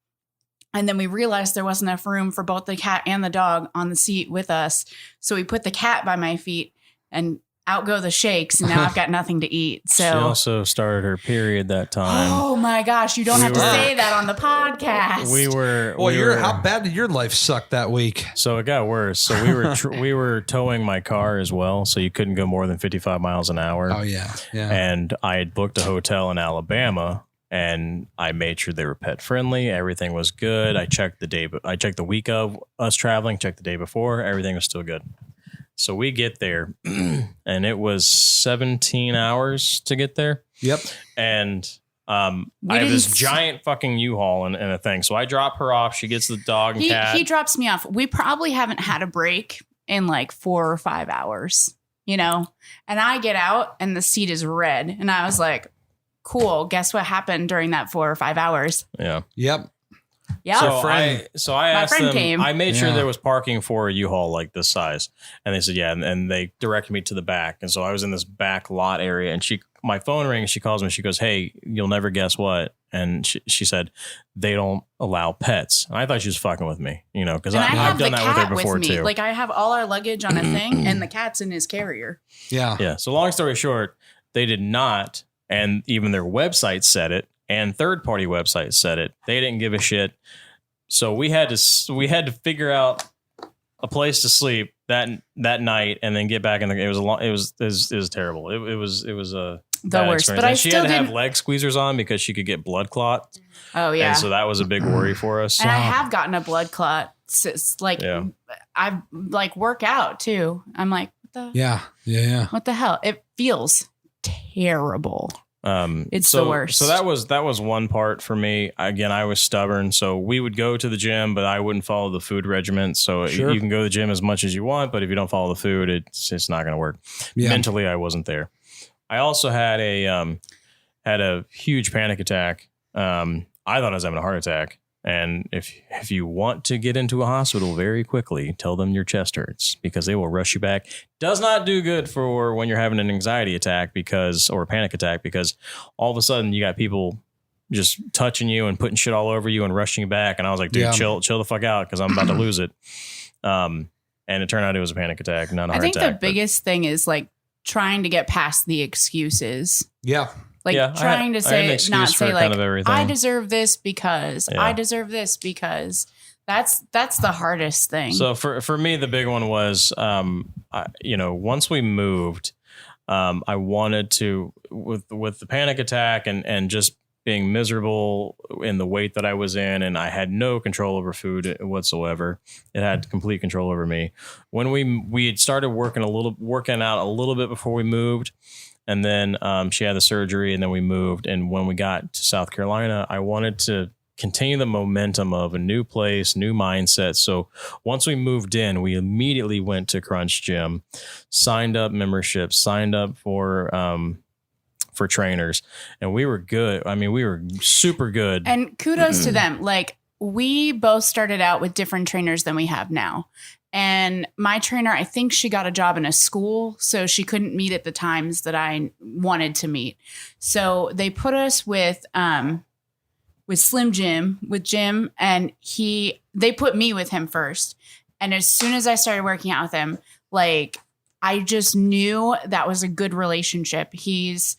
and then we realized there wasn't enough room for both the cat and the dog on the seat with us. So we put the cat by my feet, and out go the shakes, and now I've got nothing to eat. So she also started her period that time. Oh my gosh, you don't have to say that on the podcast. How bad did your life suck that week? So it got worse. So we were towing my car as well, so you couldn't go more than 55 miles an hour. Oh yeah. And I had booked a hotel in Alabama, and I made sure they were pet friendly. Everything was good. I checked the week of us traveling, checked the day before. Everything was still good. So we get there, and it was 17 hours to get there. Yep. And I have this giant fucking U-Haul and a thing. So I drop her off. She gets the dog and cat. He drops me off. We probably haven't had a break in like 4 or 5 hours, you know? And I get out, and the seat is red. And I was like, cool. Guess what happened during that 4 or 5 hours? Yeah. Yep. Yeah. So I asked them, came. I made sure there was parking for a U-Haul like this size. And they said, yeah. And they directed me to the back. And so I was in this back lot area, and my phone rings. She calls me. She goes, hey, you'll never guess what. And she said, they don't allow pets. And I thought she was fucking with me, you know, because I've done that with her before too. Like I have all our luggage on a thing, and the cat's in his carrier. Yeah. Yeah. So long story short, they did not. And even their website said it. And third-party websites said it. They didn't give a shit. So we had to figure out a place to sleep that night and then get back in it was terrible. It was a the worst. But and she had to have leg squeezers on because she could get blood clot. Oh yeah. And so that was a big worry for us. And I have gotten a blood clot. It's like I like work out too. I'm like, what the what the hell? It feels terrible. It's the worst. So that was one part for me. Again, I was stubborn. So we would go to the gym, but I wouldn't follow the food regimen. So you can go to the gym as much as you want, but if you don't follow the food, it's not going to work. Yeah. Mentally, I wasn't there. I also had a huge panic attack. I thought I was having a heart attack. And if you want to get into a hospital very quickly, tell them your chest hurts because they will rush you back. Does not do good for when you're having an anxiety attack or a panic attack, because all of a sudden you got people just touching you and putting shit all over you and rushing you back. And I was like, dude, chill the fuck out because I'm about to lose it. And it turned out it was a panic attack, not a heart attack. I think the biggest thing is like trying to get past the excuses. Yeah. Trying to say, not say like, kind of I deserve this because I deserve this because that's the hardest thing. So for me, the big one was, once we moved, I wanted to, with the panic attack and just being miserable in the weight that I was in, and I had no control over food whatsoever. It had complete control over me. When we had started working out a little bit before we moved. And then she had the surgery, and then we moved. And when we got to South Carolina, I wanted to continue the momentum of a new place, new mindset. So once we moved in, we immediately went to Crunch Gym, signed up membership, signed up for trainers, and we were good. I mean, we were super good. And kudos to them. Like, we both started out with different trainers than we have now. And my trainer, I think she got a job in a school, so she couldn't meet at the times that I wanted to meet. So they put us with Slim Jim, with Jim, and they put me with him first. And as soon as I started working out with him, like, I just knew that was a good relationship. He's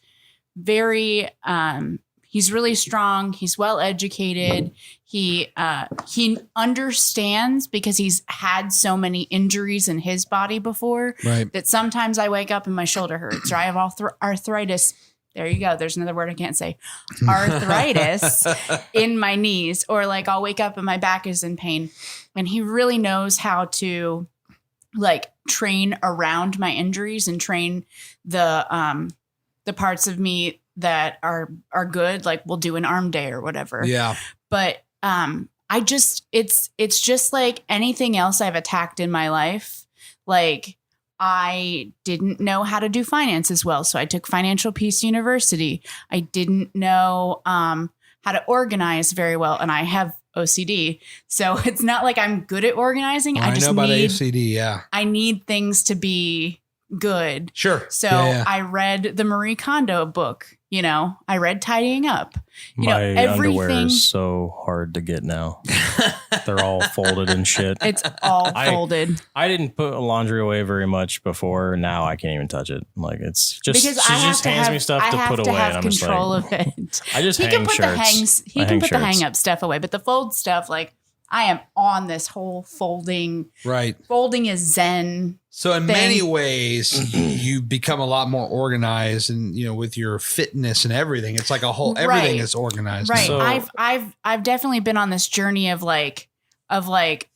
very, he's really strong. He's well educated. He understands because he's had so many injuries in his body before that sometimes I wake up and my shoulder hurts, or I have arthritis. There you go. There's another word I can't say. Arthritis in my knees, or like I'll wake up and my back is in pain. And he really knows how to like train around my injuries and train the parts of me that are good. Like we'll do an arm day or whatever. Yeah. But it's just like anything else I've attacked in my life. Like I didn't know how to do finance as well. So I took Financial Peace University. I didn't know how to organize very well. And I have OCD. So it's not like I'm good at organizing. Well, I just know about OCD. Yeah. I need things to be good. Sure. So I read the Marie Kondo book. I read Tidying Up. My underwear is so hard to get now. They're all folded and shit. It's all folded. I didn't put laundry away very much before. Now I can't even touch it. Like it's just because she just hands me stuff to put away, and I'm just like, of it. I just hang shirts. He can put the hang up stuff away, but the fold stuff, like I am on this whole folding. Right. Folding is zen. So in many ways, you become a lot more organized, and with your fitness and everything, it's like everything is organized. Right. So, I've definitely been on this journey of like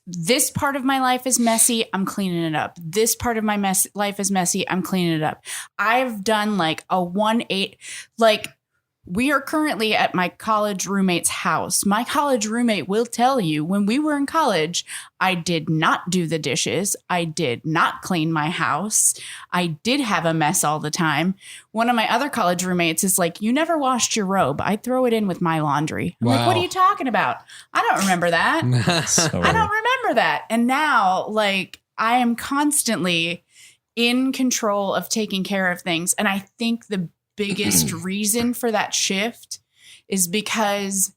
this part of my life is messy, I'm cleaning it up. This part of my life is messy, I'm cleaning it up. I've done like a 1-8, like. We are currently at my college roommate's house. My college roommate will tell you when we were in college, I did not do the dishes. I did not clean my house. I did have a mess all the time. One of my other college roommates is like, you never washed your robe. I throw it in with my laundry. I'm like, what are you talking about? I don't remember that. I don't remember that. And now like I am constantly in control of taking care of things. And I think the biggest reason for that shift is because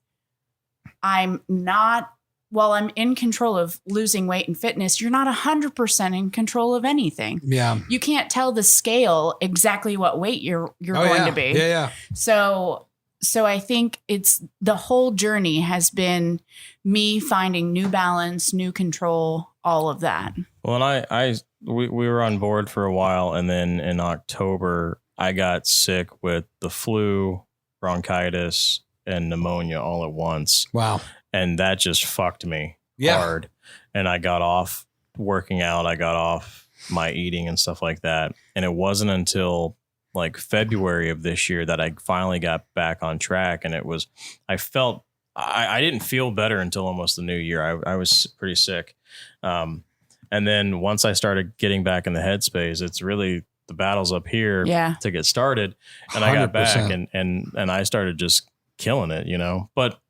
I'm in control of losing weight and fitness, you're not 100% in control of anything. Yeah. You can't tell the scale exactly what weight you're going to be. Yeah. So I think it's the whole journey has been me finding new balance, new control, all of that. Well, and we were on board for a while, and then in October I got sick with the flu, bronchitis, and pneumonia all at once. Wow. And that just fucked me hard. And I got off working out. I got off my eating and stuff like that. And it wasn't until like February of this year that I finally got back on track. And I didn't feel better until almost the new year. I was pretty sick. And then once I started getting back in the headspace, it's really the battle's up here to get started. And I got back 100%. and I started just killing it, you know, but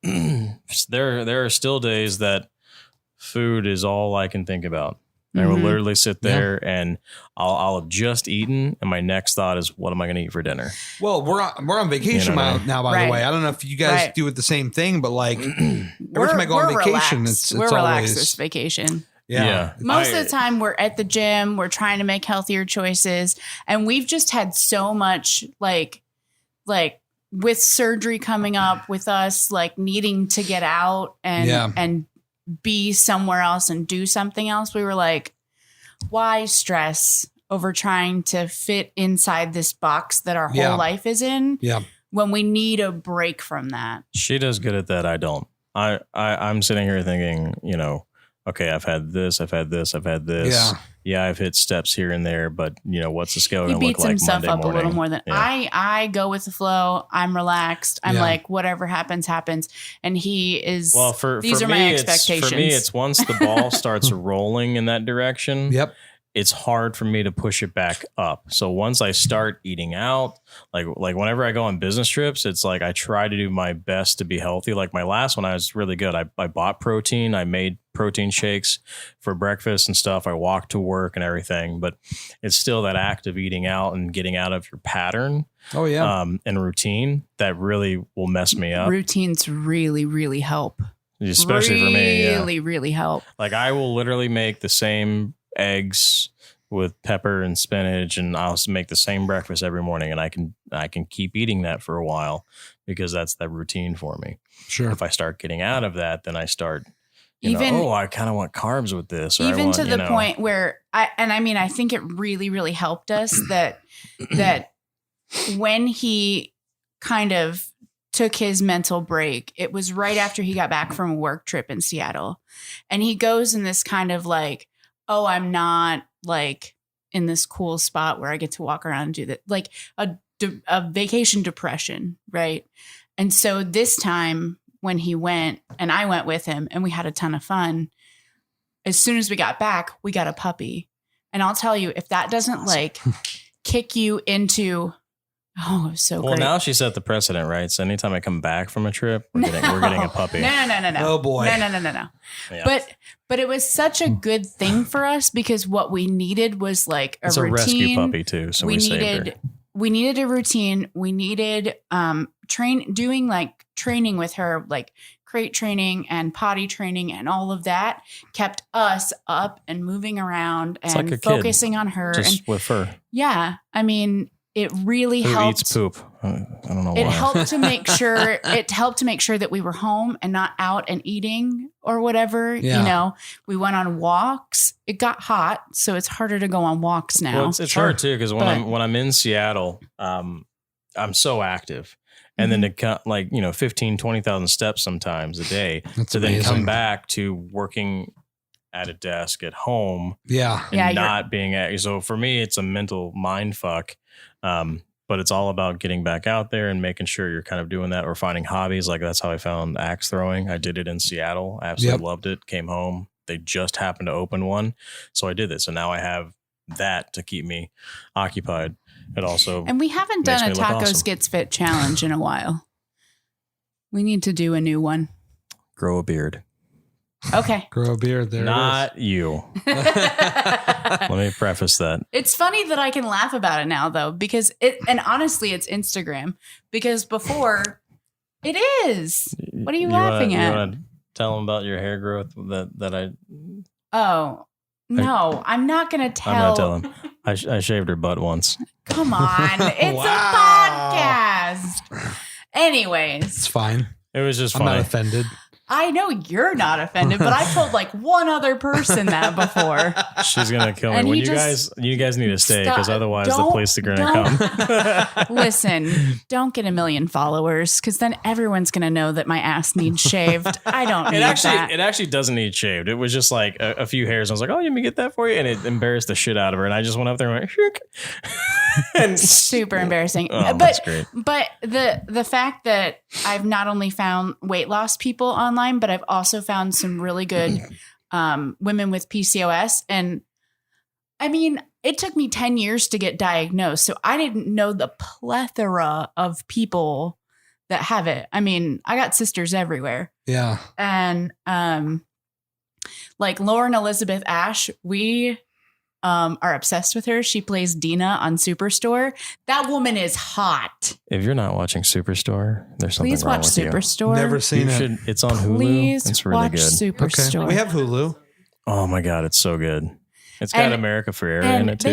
there are still days that food is all I can think about. I will literally sit there and I'll have just eaten, and my next thought is, what am I going to eat for dinner? Well, we're on vacation now, by the way. I don't know if you guys do it the same thing, but like every time I go on vacation, relaxed. it's we're always relaxed this vacation. Yeah. Most of the time we're at the gym, we're trying to make healthier choices, and we've just had so much like with surgery coming up, with us like needing to get out and be somewhere else and do something else. We were like, why stress over trying to fit inside this box that our whole life is in when we need a break from that? She does good at that. I don't. I'm sitting here thinking, you know, okay, I've had this. Yeah, I've hit steps here and there, but you know, what's the scale going to look like? He beats himself up a little more than I go with the flow. I'm relaxed. I'm like, whatever happens, happens. And he is, these are my expectations. For me, it's once the ball starts rolling in that direction. Yep. It's hard for me to push it back up. So once I start eating out, like whenever I go on business trips, it's like I try to do my best to be healthy. Like my last one, I was really good. I bought protein. I made protein shakes for breakfast and stuff. I walked to work and everything, but it's still that act of eating out and getting out of your pattern. Oh yeah. And routine that really will mess me up. Routines really, really help. Especially for me. Really, really help. Like I will literally make the same eggs with pepper and spinach, and I'll make the same breakfast every morning, and I can keep eating that for a while because that's that routine for me. Sure. If I start getting out of that, then I start I kind of want carbs with this. Or even to the point where I think it really, really helped us that when he kind of took his mental break, it was right after he got back from a work trip in Seattle, and he goes in this kind of like, oh, I'm not like in this cool spot where I get to walk around and do that, like a vacation depression. Right. And so this time when he went and I went with him and we had a ton of fun, as soon as we got back, we got a puppy. And I'll tell you, if that doesn't like kick you into, oh, it was so great. Well, now she set the precedent, right? So anytime I come back from a trip, we're getting a puppy. No. Oh boy. No. Yeah. But it was such a good thing for us because what we needed was like a routine. It's a rescue puppy too, so we saved her. We needed a routine. We needed doing like training with her, like crate training and potty training and all of that kept us up and moving around and like focusing on her. Just and with her. Yeah. I mean, it really Who helped. eats poop? I don't know why. It helped to make sure that we were home and not out and eating or whatever. Yeah. You know, we went on walks. It got hot, so it's harder to go on walks now. Well, it's hard too because when I'm in Seattle, I'm so active. And then to cut 15, 20,000 steps sometimes a day to then come back to working at a desk at home. Yeah. And not being at, so for me, it's a mental mind fuck. But it's all about getting back out there and making sure you're kind of doing that or finding hobbies. Like that's how I found axe throwing. I did it in Seattle. I absolutely loved it. Came home. They just happened to open one. So I did this. So now I have that to keep me occupied. It also, and we haven't done a Tacos Gets Fit challenge in a while. We need to do a new one. Grow a beard. Okay. Grow a beard. There Not you. Let me preface that. It's funny that I can laugh about it now, though, because and honestly, it's Instagram. Because before, it is. What are you laughing at? You want to tell them about your hair growth that I... Oh, no. I'm not going to tell. I'm going to tell them. I shaved her butt once. Come on. It's a podcast. Anyways. It's fine. It was just funny. I'm not offended. I know you're not offended, but I've told like one other person that before. She's gonna kill me. And Well, he you guys need to stay because otherwise the Don't- police are gonna come. Listen, don't get 1 million followers because then everyone's gonna know that my ass needs shaved. I don't need that. It actually doesn't need shaved. It was just like a few hairs. I was like, oh, let me get that for you, and it embarrassed the shit out of her. And I just went up there and went, Shook. And Super embarrassing. Oh, but that's great. But the fact that I've not only found weight loss people online, but I've also found some really good women with PCOS. And I mean, it took me 10 years to get diagnosed. So I didn't know the plethora of people that have it. I mean, I got sisters everywhere. Yeah. And like Lauren Elizabeth Ash, we are obsessed with her. She plays Dina on Superstore. That woman is hot. If you're not watching Superstore, there's something Please wrong watch with you. Superstore. Never seen it. It's on Hulu. Please It's really watch good. Superstore. We have Hulu. Oh my god, it's so good. It's got And- America Ferrera and in it too.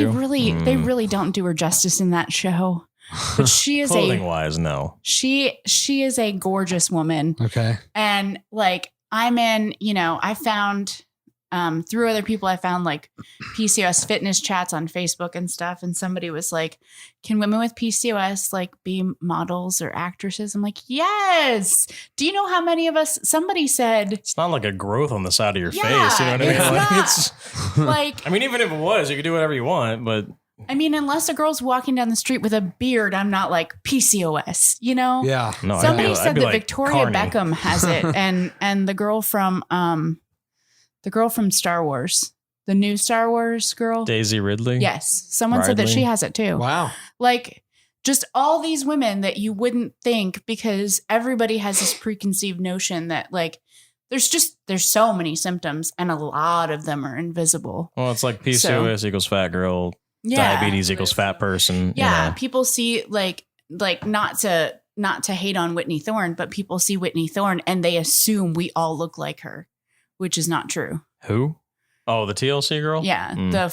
they really don't do her justice in that show. But she is Clothing wise, no. she is a gorgeous woman. Okay. And like I'm in, I found through other people, I found like PCOS fitness chats on Facebook and stuff. And somebody was like, can women with PCOS like be models or actresses? I'm like, yes. Do you know how many of us, somebody said, It's not like a growth on the side of your Yeah, face. You know what I mean? it's Like, not. it's. like, I mean, even if it was, you could do whatever you want. But I mean, unless a girl's walking down the street with a beard, I'm not like PCOS, Yeah. no, Somebody I'd said be that like Victoria Carney. Beckham has it, and the girl from Star Wars, the new Star Wars girl. Daisy Ridley. Yes, someone said that Ridley. she has it too. Wow. Like just all these women that you wouldn't think because everybody has this preconceived notion that like there's so many symptoms and a lot of them are invisible. Well, it's like PCOS equals fat girl. Yeah. Diabetes equals fat person. Yeah, You know. people see like not to hate on Whitney Thorne, but people see Whitney Thorne and they assume we all look like her, which is not true. Who? Oh, the TLC girl. Yeah, Mm. the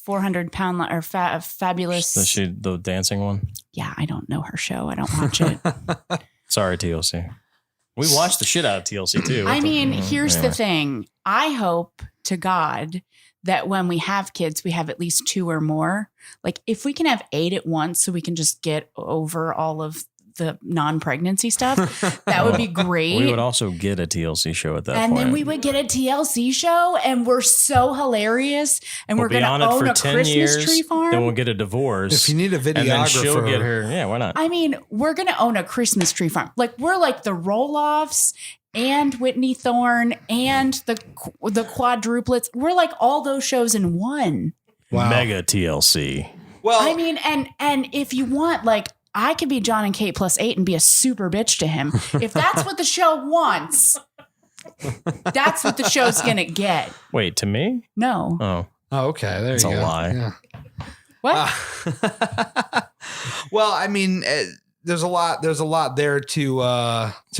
400-pound or fabulous. The dancing one. Yeah, I don't know her show. I don't watch it. Sorry, TLC. We watched the shit out of TLC too. I mean, Mm, here's anyway. the thing. I hope to God that when we have kids, we have at least 2 or more. Like if we can have 8 at once so we can just get over all of the non-pregnancy stuff, that would be great. We would also get a TLC show at that and point. then we would get a TLC show and we're so hilarious and We'll we're be going on to it own for a 10 Christmas years, tree farm. Then we'll get a divorce. If you need a and then she'll videographer, get her. Yeah, why not? I mean, we're going to own a Christmas tree farm. Like we're like the Roloffs and Whitney Thorne and the quadruplets. We're like all those shows in one. wow. Mega TLC. Well, I mean, and if you want, like, I could be John and Kate plus 8 and be a super bitch to him. If that's what the show wants, that's what the show's going to get. Wait, to me? No. Oh, oh, okay. There It's you a go. lie. Yeah. What? Well, I mean, there's a lot there to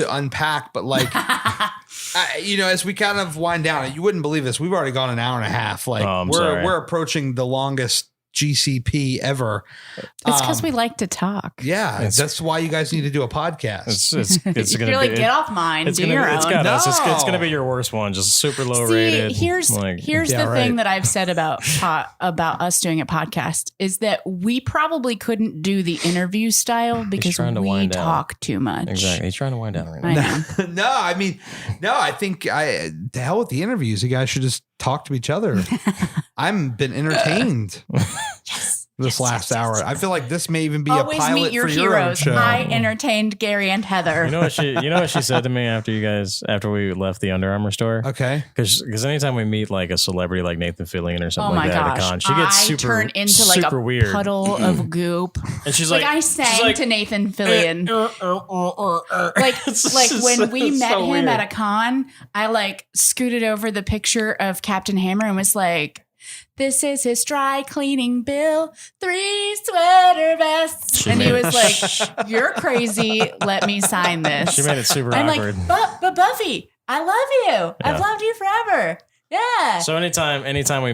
unpack, but like, as we kind of wind down, you wouldn't believe this. We've already gone an hour and a half. Like Oh, I'm sorry. we're approaching the longest GCP ever. It's because we like to talk. Yeah, It's- that's why you guys need to do a podcast. it's You're gonna like, be. get off mine. It's Do gonna your be, it's own. got us. It's No. gonna be your worst one, just super low See, rated. here's Like, Yeah, the right. thing that I've said about us doing a podcast is that we probably couldn't do the interview style because trying to we wind down. talk too much. exactly. He's trying to wind down right now. I know. I think the hell with the interviews. You guys should just talk to each other. I've been entertained this last hour. I feel like this may even be Always a pilot meet your for your own heroes. show. I entertained Gary and Heather. You know what she said to me after we left the Under Armour store? Okay. Because anytime we meet like a celebrity like Nathan Fillion or Oh something my like that at a gosh! con, she gets I super turn into like super a weird. puddle of goop. And she's Like like, I she's sang like, to Nathan Fillion. It's Like just when we met so him weird. at a con, I like scooted over the picture of Captain Hammer and was like, "This is his dry cleaning bill, 3 sweater vests." She and he made- was like, "You're crazy. Let me sign this." She made it super I'm awkward. like, but Buffy, I love you. I've Yeah. loved you forever. Yeah. So anytime we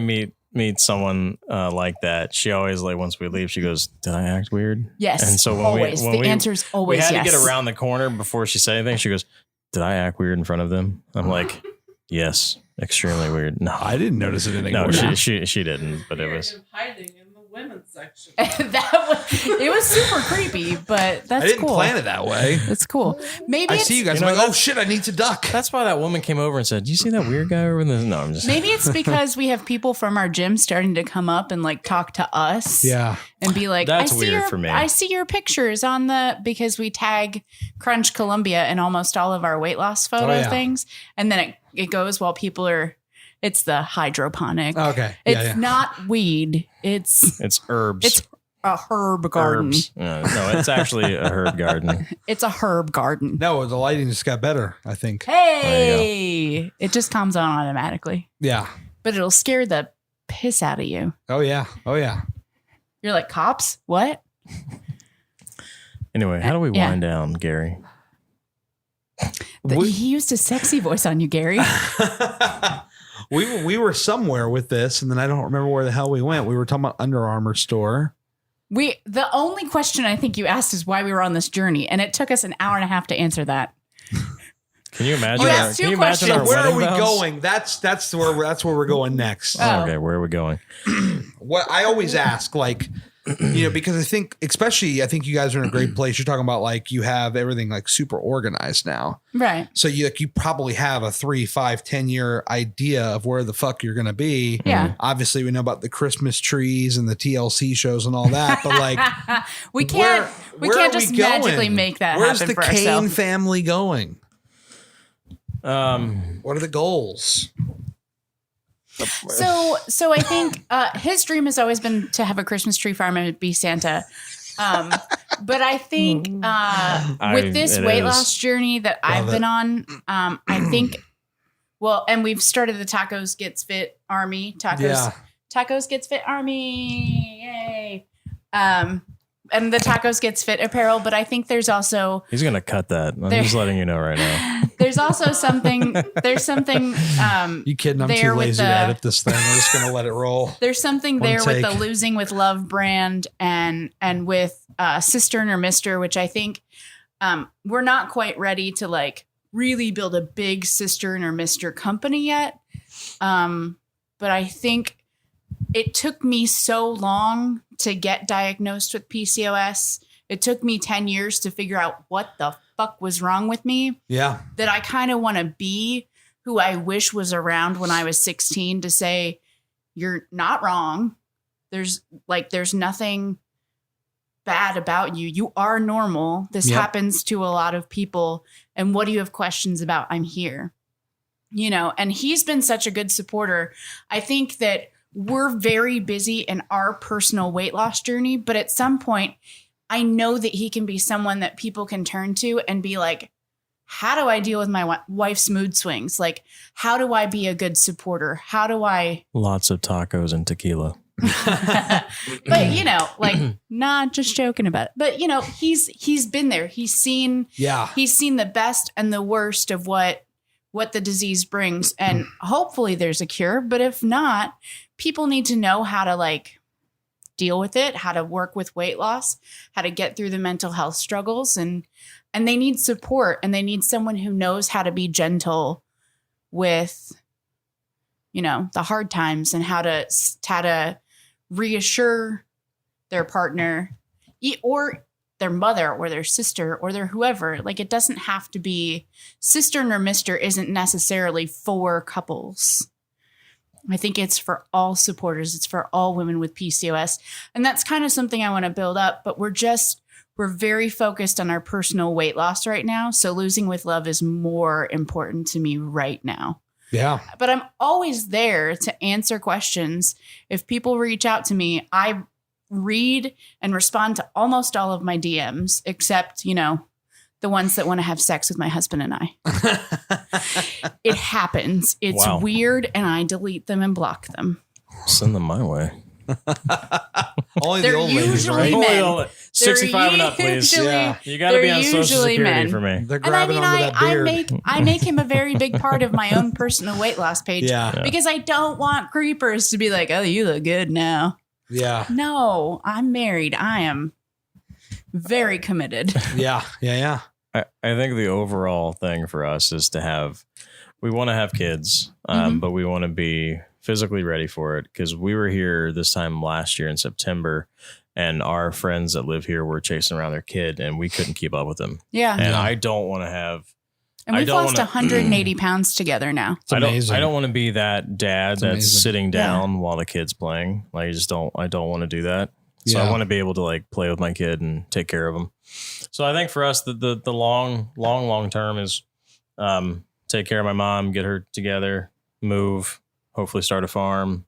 meet someone like that, she always like once we leave, she goes, "Did I act weird?" Yes. And so when always. we the answer's always we had yes. to get around the corner before she said anything. She goes, did I act weird in front of them? I'm like, yes, extremely weird. No, I didn't notice it anymore. no, she didn't, but it was hiding in the women's section. It was super creepy, but that's I didn't cool. plan it that way. That's cool. Maybe I it's, see you guys. You I'm know, like, oh shit, I need to duck. that's why that woman came over and said, "Do you see that weird guy over there?" No, I'm just maybe it's because we have people from our gym starting to come up and like talk to us. Yeah. And be like, That's I see weird your, for me. I see your pictures on because we tag Crunch Columbia in almost all of our weight loss photo yeah. things. And then it goes while people it's the hydroponic. Okay. It's not weed. It's herbs. It's a herb garden. Herbs. No, it's actually a herb garden. It's a herb garden. No, the lighting just got better, I think. Hey, it just comes on automatically, Yeah. but it'll scare the piss out of you. Oh yeah. Oh yeah. You're like, cops? What? Anyway, how do we Yeah. wind down, Gary? He used a sexy voice on you, Gary. we were somewhere with this, and then I don't remember where the hell we went. We were talking about Under Armour store. The only question I think you asked is why we were on this journey, and it took us an hour and a half to answer that. Can you imagine? You asked two questions. Where are wedding we vows? going? That's where we're going next. Oh. Okay, where are we going? What I always ask, like, because I think you guys are in a great place. You're talking about like you have everything like super organized now. Right. So you probably have a 3, 5, 10-year idea of where the fuck you're going to be. Yeah. Obviously we know about the Christmas trees and the TLC shows and all that, but like we can't where are just we going? magically make that Where's happen the for Kane ourselves. family going? Um, What are the goals? So I think his dream has always been to have a Christmas tree farm and be Santa. But I think with this it weight is. loss journey that I've it. been on, I think, and we've started the Tacos Gets Fit Army. Tacos Gets Fit Army. Yay. And the Tacos Gets Fit apparel. But I think there's also he's gonna cut that. I'm just letting you know right now. there's also something. There's something. You kidding? I'm there too with lazy to the- edit this thing. We're just going to let it roll. There's something One there with the take. Losing with Love brand and with Cistern or Mister, which I think we're not quite ready to like really build a big Cistern or Mister company yet. But I think it took me so long to get diagnosed with PCOS. It took me 10 years to figure out what the fuck was wrong with me, Yeah. that I kind of want to be who I wish was around when I was 16 to say, you're not wrong. There's nothing bad about you. You are normal. This Yep. happens to a lot of people. And what do you have questions about? I'm here. And he's been such a good supporter. I think that we're very busy in our personal weight loss journey, but at some point, I know that he can be someone that people can turn to and be like, how do I deal with my wife's mood swings? Like, how do I be a good supporter? How do I? Lots of tacos and tequila. But, like, not just joking about it. But, he's been there. He's seen the best and the worst of what the disease brings. And hopefully there's a cure. But if not, people need to know how to like deal with it, how to work with weight loss, how to get through the mental health struggles. And they need support, and they need someone who knows how to be gentle with, the hard times, and how to reassure their partner or their mother or their sister or their whoever. Like, it doesn't have to be Cistern or Mister isn't necessarily for couples. I think it's for all supporters. It's for all women with PCOS. And that's kind of something I want to build up, but we're very focused on our personal weight loss right now. So Losing with Love is more important to me right now. Yeah. But I'm always there to answer questions. If people reach out to me, I read and respond to almost all of my DMs, except, the ones that want to have sex with my husband and I. It happens. It's Wow. weird, and I delete them and block them. Send them my way. Only They're the old ladies, usually right? men. 65 and up, please. Usually- Yeah. You got to be they're on Social usually Security men. for me. They're And I grabbing mean, onto that beard. I make him a very big part of my own personal weight loss page. Yeah. Because I don't want creepers to be like, oh, you look good now. Yeah. No, I'm married. I am very committed. Yeah. Yeah. Yeah. I think the overall thing for us is we want to have kids, but we want to be physically ready for it, because we were here this time last year in September, and our friends that live here were chasing around their kid, and we couldn't keep up with them. Yeah. And I don't want to have. And we've lost 180 pounds together now. I don't want to be that dad that's sitting down while the kid's playing. Like, I don't want to do that. So I want to be able to like play with my kid and take care of him. So I think for us, the long term is take care of my mom, get her together, move, hopefully start a farm,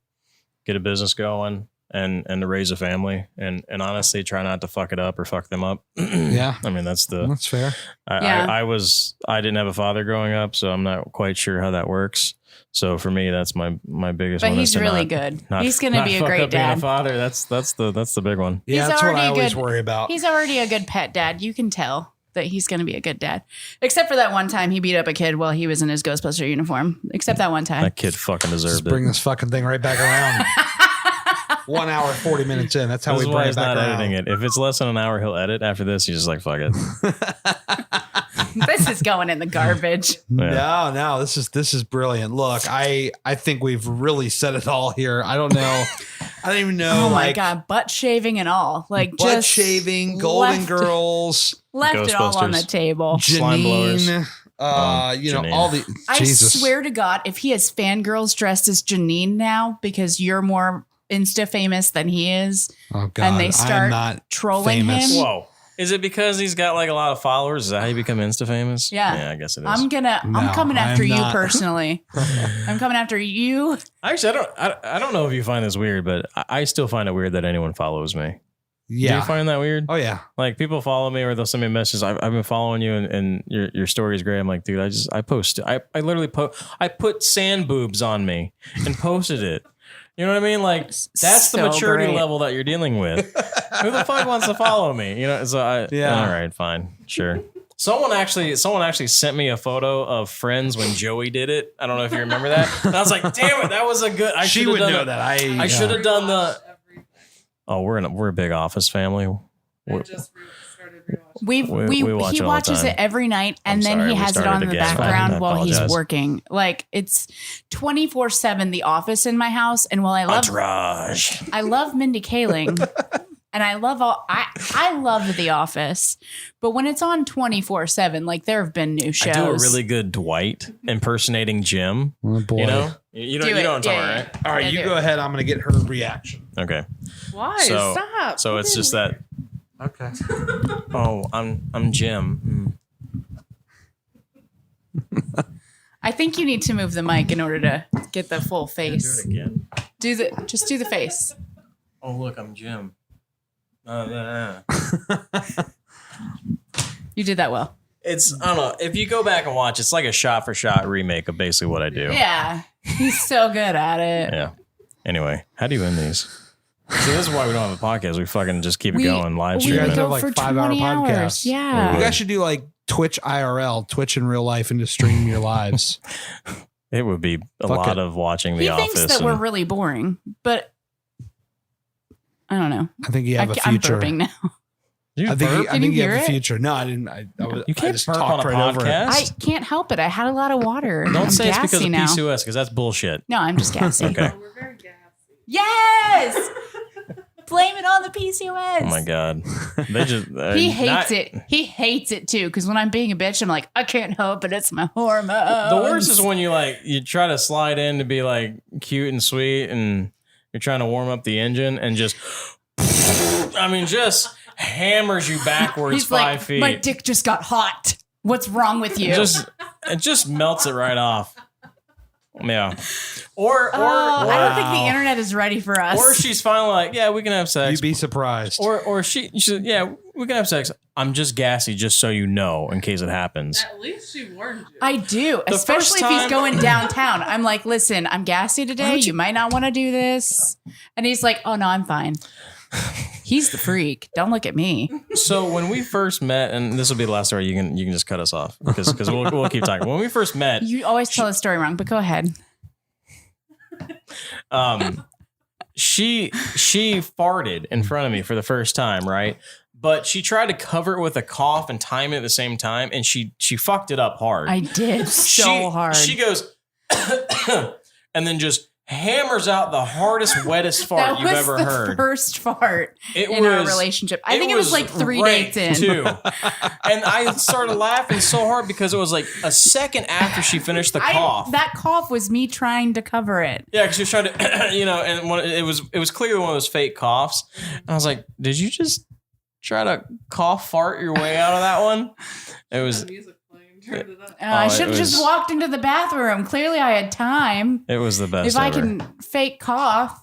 get a business going, and to raise a family, and honestly try not to fuck it up or fuck them up. Yeah. I mean, that's fair. I didn't have a father growing up, so I'm not quite sure how that works. So for me, that's my biggest one. But he's really good. He's going to be a great dad. Being a father, that's the big one. Yeah, that's what I always worry about. He's already a good pet dad. You can tell that he's going to be a good dad. Except for that one time he beat up a kid while he was in his Ghostbuster uniform. Except that one time. That kid fucking deserved it. Bring this fucking thing right back around. 1 hour, 40 minutes in. That's how we bring it back around. Editing it. If it's less than an hour, he'll edit. After this, he's just like, fuck it. This is going in the garbage. Yeah. No, this is brilliant. Look, I think we've really said it all here. I don't know. I don't even know. Oh my God. Butt shaving and all. Like butt just shaving, Golden Girls. Left it all on the table. Slime blowers. Janine. Janine. All the. Jesus. I swear to God, if he has fangirls dressed as Janine now, because you're more Insta famous than he is. Oh God. And they start trolling him. Whoa. Is it because he's got like a lot of followers? Is that how you become Insta famous? Yeah. I guess it is. I'm coming after you personally. I'm coming after you. Actually, I don't know if you find this weird, but I still find it weird that anyone follows me. Yeah. Do you find that weird? Oh yeah. Like people follow me or they'll send me messages. I've been following you and your story is great. I'm like, dude, I literally put sand boobs on me and posted it. You know what I mean? Like that's the maturity level that you're dealing with. Who the fuck wants to follow me? You know, so all right, fine. Sure. Someone actually sent me a photo of Friends when Joey did it. I don't know if you remember that. And I was like, damn it, that was a good. She would know that. I should have done the. Oh, we're a big Office family. He watches it every night, and then he has it on in the background while he's working. Like it's 24/7 The Office in my house. And while I love Mindy Kaling, and I love The Office, but when it's on 24/7, like there have been new shows. I do a really good Dwight impersonating Jim. Oh boy. You know what I'm talking about, right? All right, you go ahead. I'm going to get her reaction. Okay. Why? Stop. So it's just that. Okay. Oh, I'm Jim. I think you need to move the mic in order to get the full face. Do it again. Just do the face. Oh, look, I'm Jim. Yeah. You did that well. I don't know. If you go back and watch, it's like a shot for shot remake of basically what I do. Yeah. He's so good at it. Yeah. Anyway, how do you end these? See, this is why we don't have a podcast. We fucking just keep it going live We streaming. go like for 5-hour 20 hours. podcasts. Yeah. You guys should do like Twitch IRL, Twitch in real life, and just stream your lives. It would be a lot of watching The Office. He thinks that we're really boring, but I don't know. I think you have a future. I'm burping now. You I think Can you you have hear a it? future. No, I didn't. I You can't just burp talked on a right over it. podcast. I can't help it. I had a lot of water. Don't I'm say it's gassy because of now. PCOS, because that's bullshit. No, I'm just gassy. Okay. We're very gassy. Yes. Blame it on the PCOS. Oh my God. They just He hates it. He hates it too. Because when I'm being a bitch, I'm like, I can't help it. It's my hormones. The worst is when you try to slide in to be like cute and sweet and you're trying to warm up the engine and just hammers you backwards He's 5 like, feet. my dick just got hot. What's wrong with you? It just melts it right off. Yeah. Or I don't think the internet is ready for us. Or she's finally like, yeah, we can have sex. You'd be surprised. Or she yeah, we can have sex. I'm just gassy, just so you know, in case it happens. At least she warned you. I do, especially if he's going downtown. I'm like, listen, I'm gassy today. You might not want to do this. And he's like, oh no, I'm fine. He's the freak. Don't look at me. So when we first met, and this will be the last story, you can just cut us off because we'll keep talking. When we first met, You always tell the story wrong, but go ahead. she farted in front of me for the first time, right? but she tried to cover it with a cough and time it at the same time, and she fucked it up hard. I did hard. She goes, and then just hammers out the hardest, wettest fart you've ever heard. First fart in our relationship. I think it was like 3 dates in. Too. And I started laughing so hard because it was like a second after she finished the cough. That cough was me trying to cover it. Yeah, because she was trying to, and it was clearly one of those fake coughs. And I was like, did you just try to cough fart your way out of that one? It was. I should have just walked into the bathroom. Clearly, I had time. It was the best. If I can fake cough,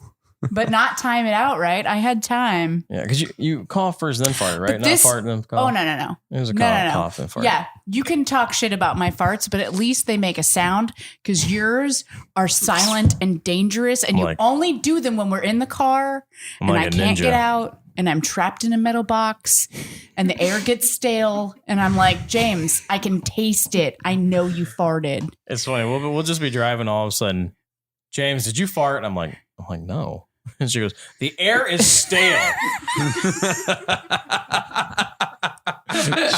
but not time it out right, I had time. Yeah, because you cough first, then fart, right? Not fart, then cough. Oh, no. It was a cough, then fart. Yeah, you can talk shit about my farts, but at least they make a sound because yours are silent and dangerous, and you only do them when we're in the car and I can't get out. And I'm trapped in a metal box and the air gets stale. And I'm like, James, I can taste it. I know you farted. It's funny. We'll just be driving all of a sudden. James, did you fart? And I'm like, no. And she goes, the air is stale.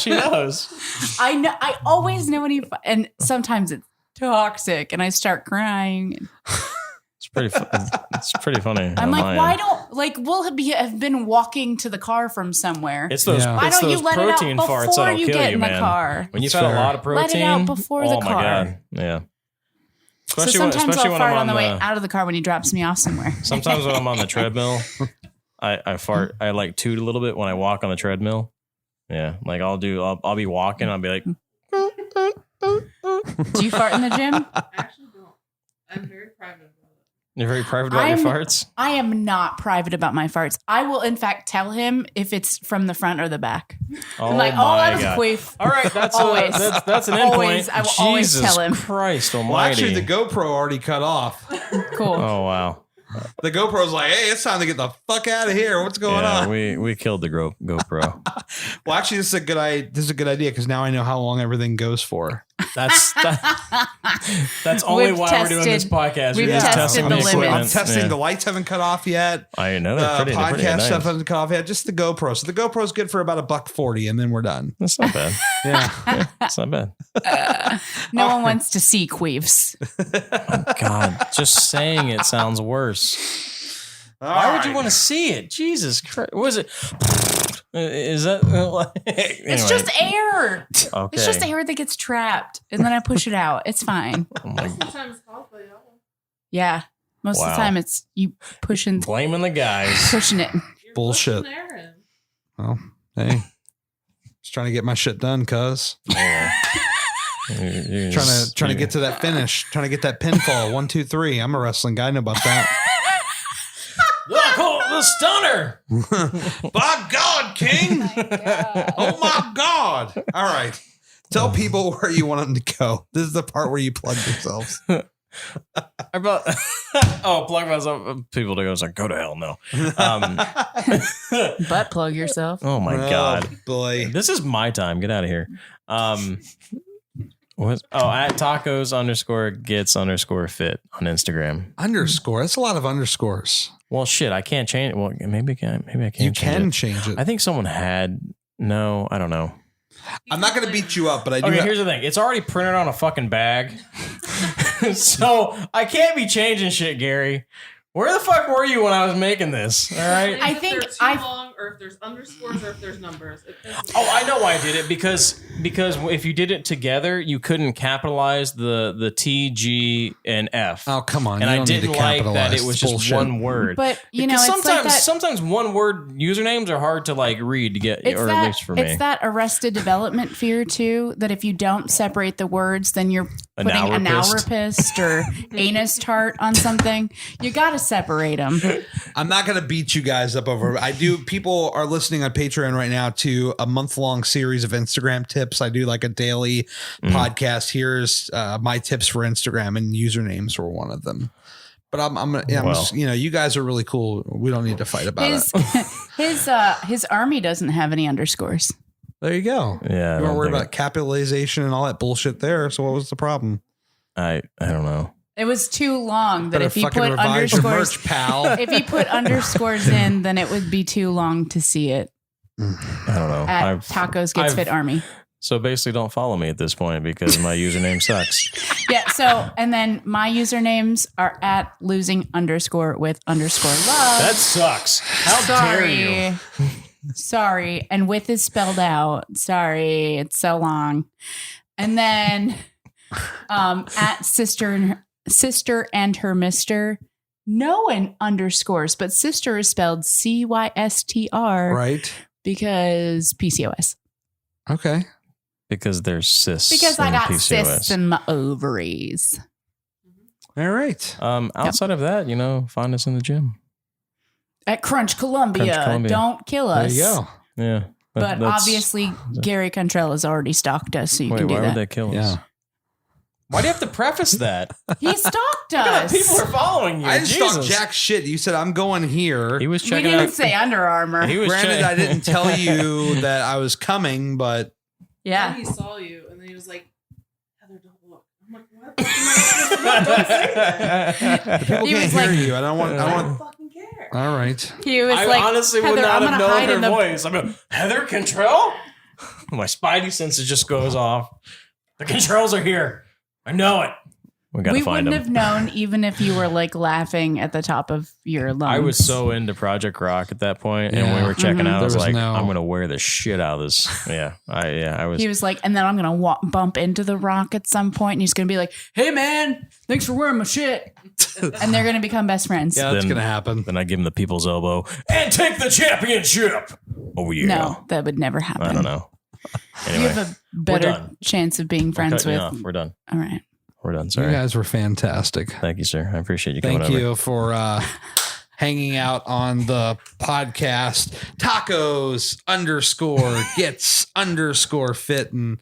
She knows. I know. I always know when you, and sometimes it's toxic and I start crying. It's pretty funny. I'm like, why don't we'll have been walking to the car from somewhere. It's those. Why don't you let protein it out farts before that'll you kill get you, in the man. car? When you've had a lot of protein, let it out before the car. Oh my god, yeah. So sometimes I'll fart on the way out of the car when he drops me off somewhere. Sometimes when I'm on the treadmill, I fart. I like toot a little bit when I walk on the treadmill. Yeah, like I'll be walking. I'll be like. Do you fart in the gym? I actually don't. I'm very private about it. You're very private about your farts? I am not private about my farts. I will, in fact, tell him if it's from the front or the back. I'm like, that was a queef. All right, that's an endpoint. I will always tell him. Christ almighty. Well, actually, the GoPro already cut off. Cool. Oh, wow. The GoPro's like, hey, it's time to get the fuck out of here. What's going on? We killed the GoPro. Well, actually, this is a good idea because now I know how long everything goes for. That's only why we're doing this podcast. We've tested the limits. I'm testing. The lights haven't cut off yet. I know. The podcast stuff hasn't cut off yet. Just the GoPro. So the GoPro's good for about $140, and then we're done. That's not bad. Yeah, it's not bad. No one wants to see queefs. Oh, God, just saying it sounds worse. Why would you want to see it? Jesus Christ. What is it? Is that anyway. It's just air. Okay. It's just air that gets trapped and then I push it out. It's fine. Sometimes called by y'all. Yeah. Most of the time it's you pushing. Blaming the guys. Pushing it. Bullshit. Well, hey. Just trying to get my shit done, cuz. Yeah. Trying to get to that finish. Trying to get that pinfall. 1, 2, 3. I'm a wrestling guy. I know about that. Look, the stunner. By God, King. Oh my God. All right. Tell people where you want them to go. This is the part where you plug yourselves. Plug myself. People to go. It's like, go to hell. No. Butt plug yourself. Oh my God. Boy. This is my time. Get out of here. At tacos_gets_fit on Instagram. Underscore. That's a lot of underscores. Well, shit, I can't change it. Well, maybe I can. You can change it. I think someone had. No, I don't know. I'm not going to beat you up, but I do. Okay, here's the thing. It's already printed on a fucking bag. So I can't be changing shit, Gary. Where the fuck were you when I was making this? All right. I think they're too long, or if there's underscores, or if there's numbers. I know why I did it because if you did it together, you couldn't capitalize the T, G, and F. Oh, come on! And I didn't like that it was just one word. But sometimes one word usernames are hard to like read to get, or at least for me. It's that Arrested Development fear too. That if you don't separate the words, then you're putting analrapist or anus tart on something. You got to separate them. I'm not going to beat you guys up over. People are listening on Patreon right now to a month-long series of Instagram tips. I do like a daily podcast. Here's my tips for Instagram, and usernames were one of them. But you guys are really cool. We don't need to fight about it. His army doesn't have any underscores. There you go. Yeah. You weren't worried about capitalization and all that bullshit there. So what was the problem? I don't know. It was too long that if you put underscores, if you put underscores in, then it would be too long to see it. I don't know. At Tacos Gets Fit Army. So basically, don't follow me at this point because my username sucks. Yeah. So, and then my usernames are at losing_with_love. That sucks. How dare you? Sorry. And with is spelled out. Sorry. It's so long. And then at sister and her mister. No one underscores, but sister is spelled CYSTR. Right. Because PCOS. Okay. Because there's cysts. Because I got PCOS. cysts in my ovaries. All right. Outside of that, find us in the gym. At Crunch Columbia. Don't kill us. There you go. Yeah. But obviously, Gary Cantrell has already stalked us, so you can do why that. would they kill us? Yeah. Why do you have to preface that? He stalked us. People are following you. I didn't Jesus. stalk jack shit. You said I'm going here. He was We checking didn't out. say Under Armour. He was Granted, checking. I didn't tell you that I was coming, but Yeah. And he saw you, and then he was like, Heather, don't look. I'm like, what? Don't say that. people He can't was hear like- you. I don't I don't want. fucking care. All right. He was I like, honestly would Heather, not I'm have gonna known hide her in the voice. I'm like, Heather Cantrell? My spidey senses just goes off. The controls are here. I know it. We gotta We find wouldn't them. have known even if you were like laughing at the top of your lungs. I was so into Project Rock at that point, and Yeah. when we were checking out, I There was was like, no- I'm gonna wear the shit out of this. I was. He was like, and then I'm going to bump into The Rock at some point, and he's going to be like, hey, man, thanks for wearing my shit. And they're going to become best friends. Yeah, that's Then- gonna happen. Then I give him the people's elbow and take the championship. Oh yeah. No, that would never happen. I don't know. You Anyway, have a better done. chance of being I'm friends cutting you with. off. We're done. All right. We're done. You Sorry. guys were fantastic. Thank you, sir. I appreciate you coming Thank over. you for hanging out on the podcast. Tacos _gets_fit and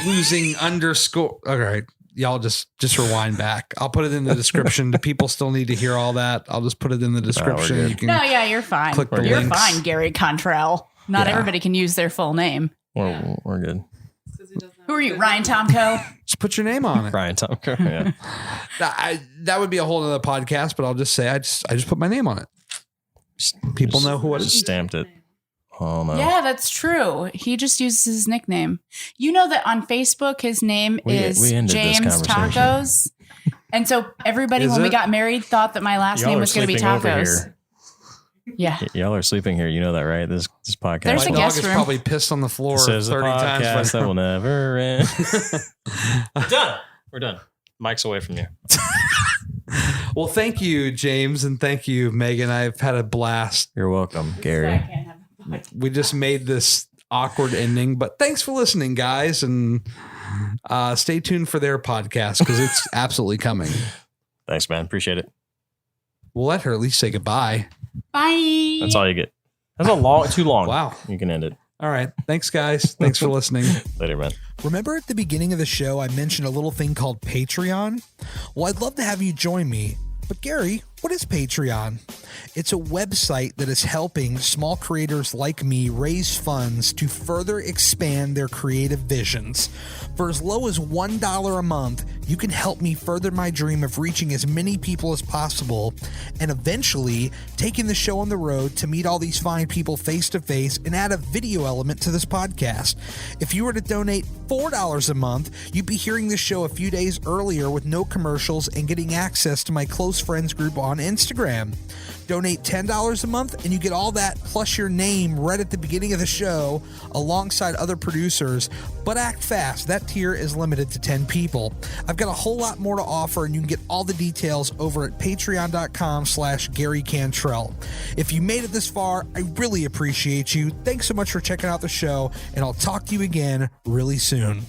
losing _. All right. Y'all just rewind back. I'll put it in the description. Do people still need to hear all that? I'll just put it in the description. good. You can No, yeah, you're fine. click the You're links. fine, Gary Cantrell. Not Yeah. everybody can use their full name. We're good. 'Cause he doesn't have Who are a you, good Ryan name. Tomko? Just put your name on it. Brian Tomko. Yeah. That would be a whole other podcast, but I'll just say I just put my name on it. People know who it Just is. stamped it. Oh no. Yeah, that's true. He just uses his nickname. You know that on Facebook, his name We is ended this James conversation. Tacos. And so everybody, Is when we it? got married, thought that my last Y'all name are was going to be sleeping over Tacos. here. Yeah. Y'all are sleeping here. You know that, right? This podcast. There's My a dog guest is room. probably pissed on the floor This is 30 a podcast times. that will never end. Done. We're done. Mike's away from you. Well, thank you, James, and thank you, Megan. I've had a blast. You're welcome, Gary. We just made this awkward ending, but thanks for listening, guys, and stay tuned for their podcast because it's absolutely coming. Thanks, man. Appreciate it. We'll let her at least say goodbye. Bye. That's all you get. That's too long. Wow. You can end it. All right. Thanks, guys. Thanks for listening. Later, man. Remember at the beginning of the show, I mentioned a little thing called Patreon? Well, I'd love to have you join me. But Gary, what is Patreon? It's a website that is helping small creators like me raise funds to further expand their creative visions. For as low as $1 a month, you can help me further my dream of reaching as many people as possible and eventually taking the show on the road to meet all these fine people face to face and add a video element to this podcast. If you were to donate $4 a month, you'd be hearing the show a few days earlier with no commercials and getting access to my close friends group on Instagram. Donate $10 a month and you get all that plus your name right at the beginning of the show alongside other producers. But act fast. That tier is limited to 10 people. I've got a whole lot more to offer and you can get all the details over at patreon.com/Gary Cantrell. If you made it this far, I really appreciate you. Thanks so much for checking out the show and I'll talk to you again really soon.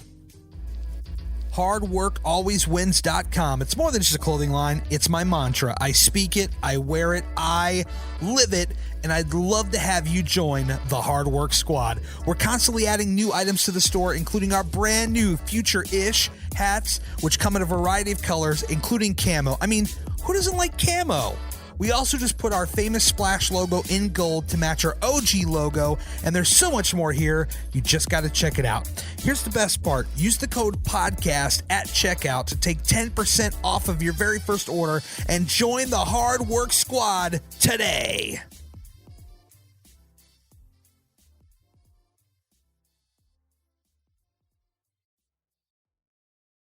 HardWorkAlwaysWins.com. It's more than just a clothing line. It's my mantra. I speak it, I wear it, I live it, and I'd love to have you join the Hard Work Squad. We're constantly adding new items to the store, including our brand new Future-ish hats, which come in a variety of colors, including camo. I mean, who doesn't like camo? We also just put our famous Splash logo in gold to match our OG logo, and there's so much more here. You just got to check it out. Here's the best part. Use the code PODCAST at checkout to take 10% off of your very first order and join the Hard Work Squad today.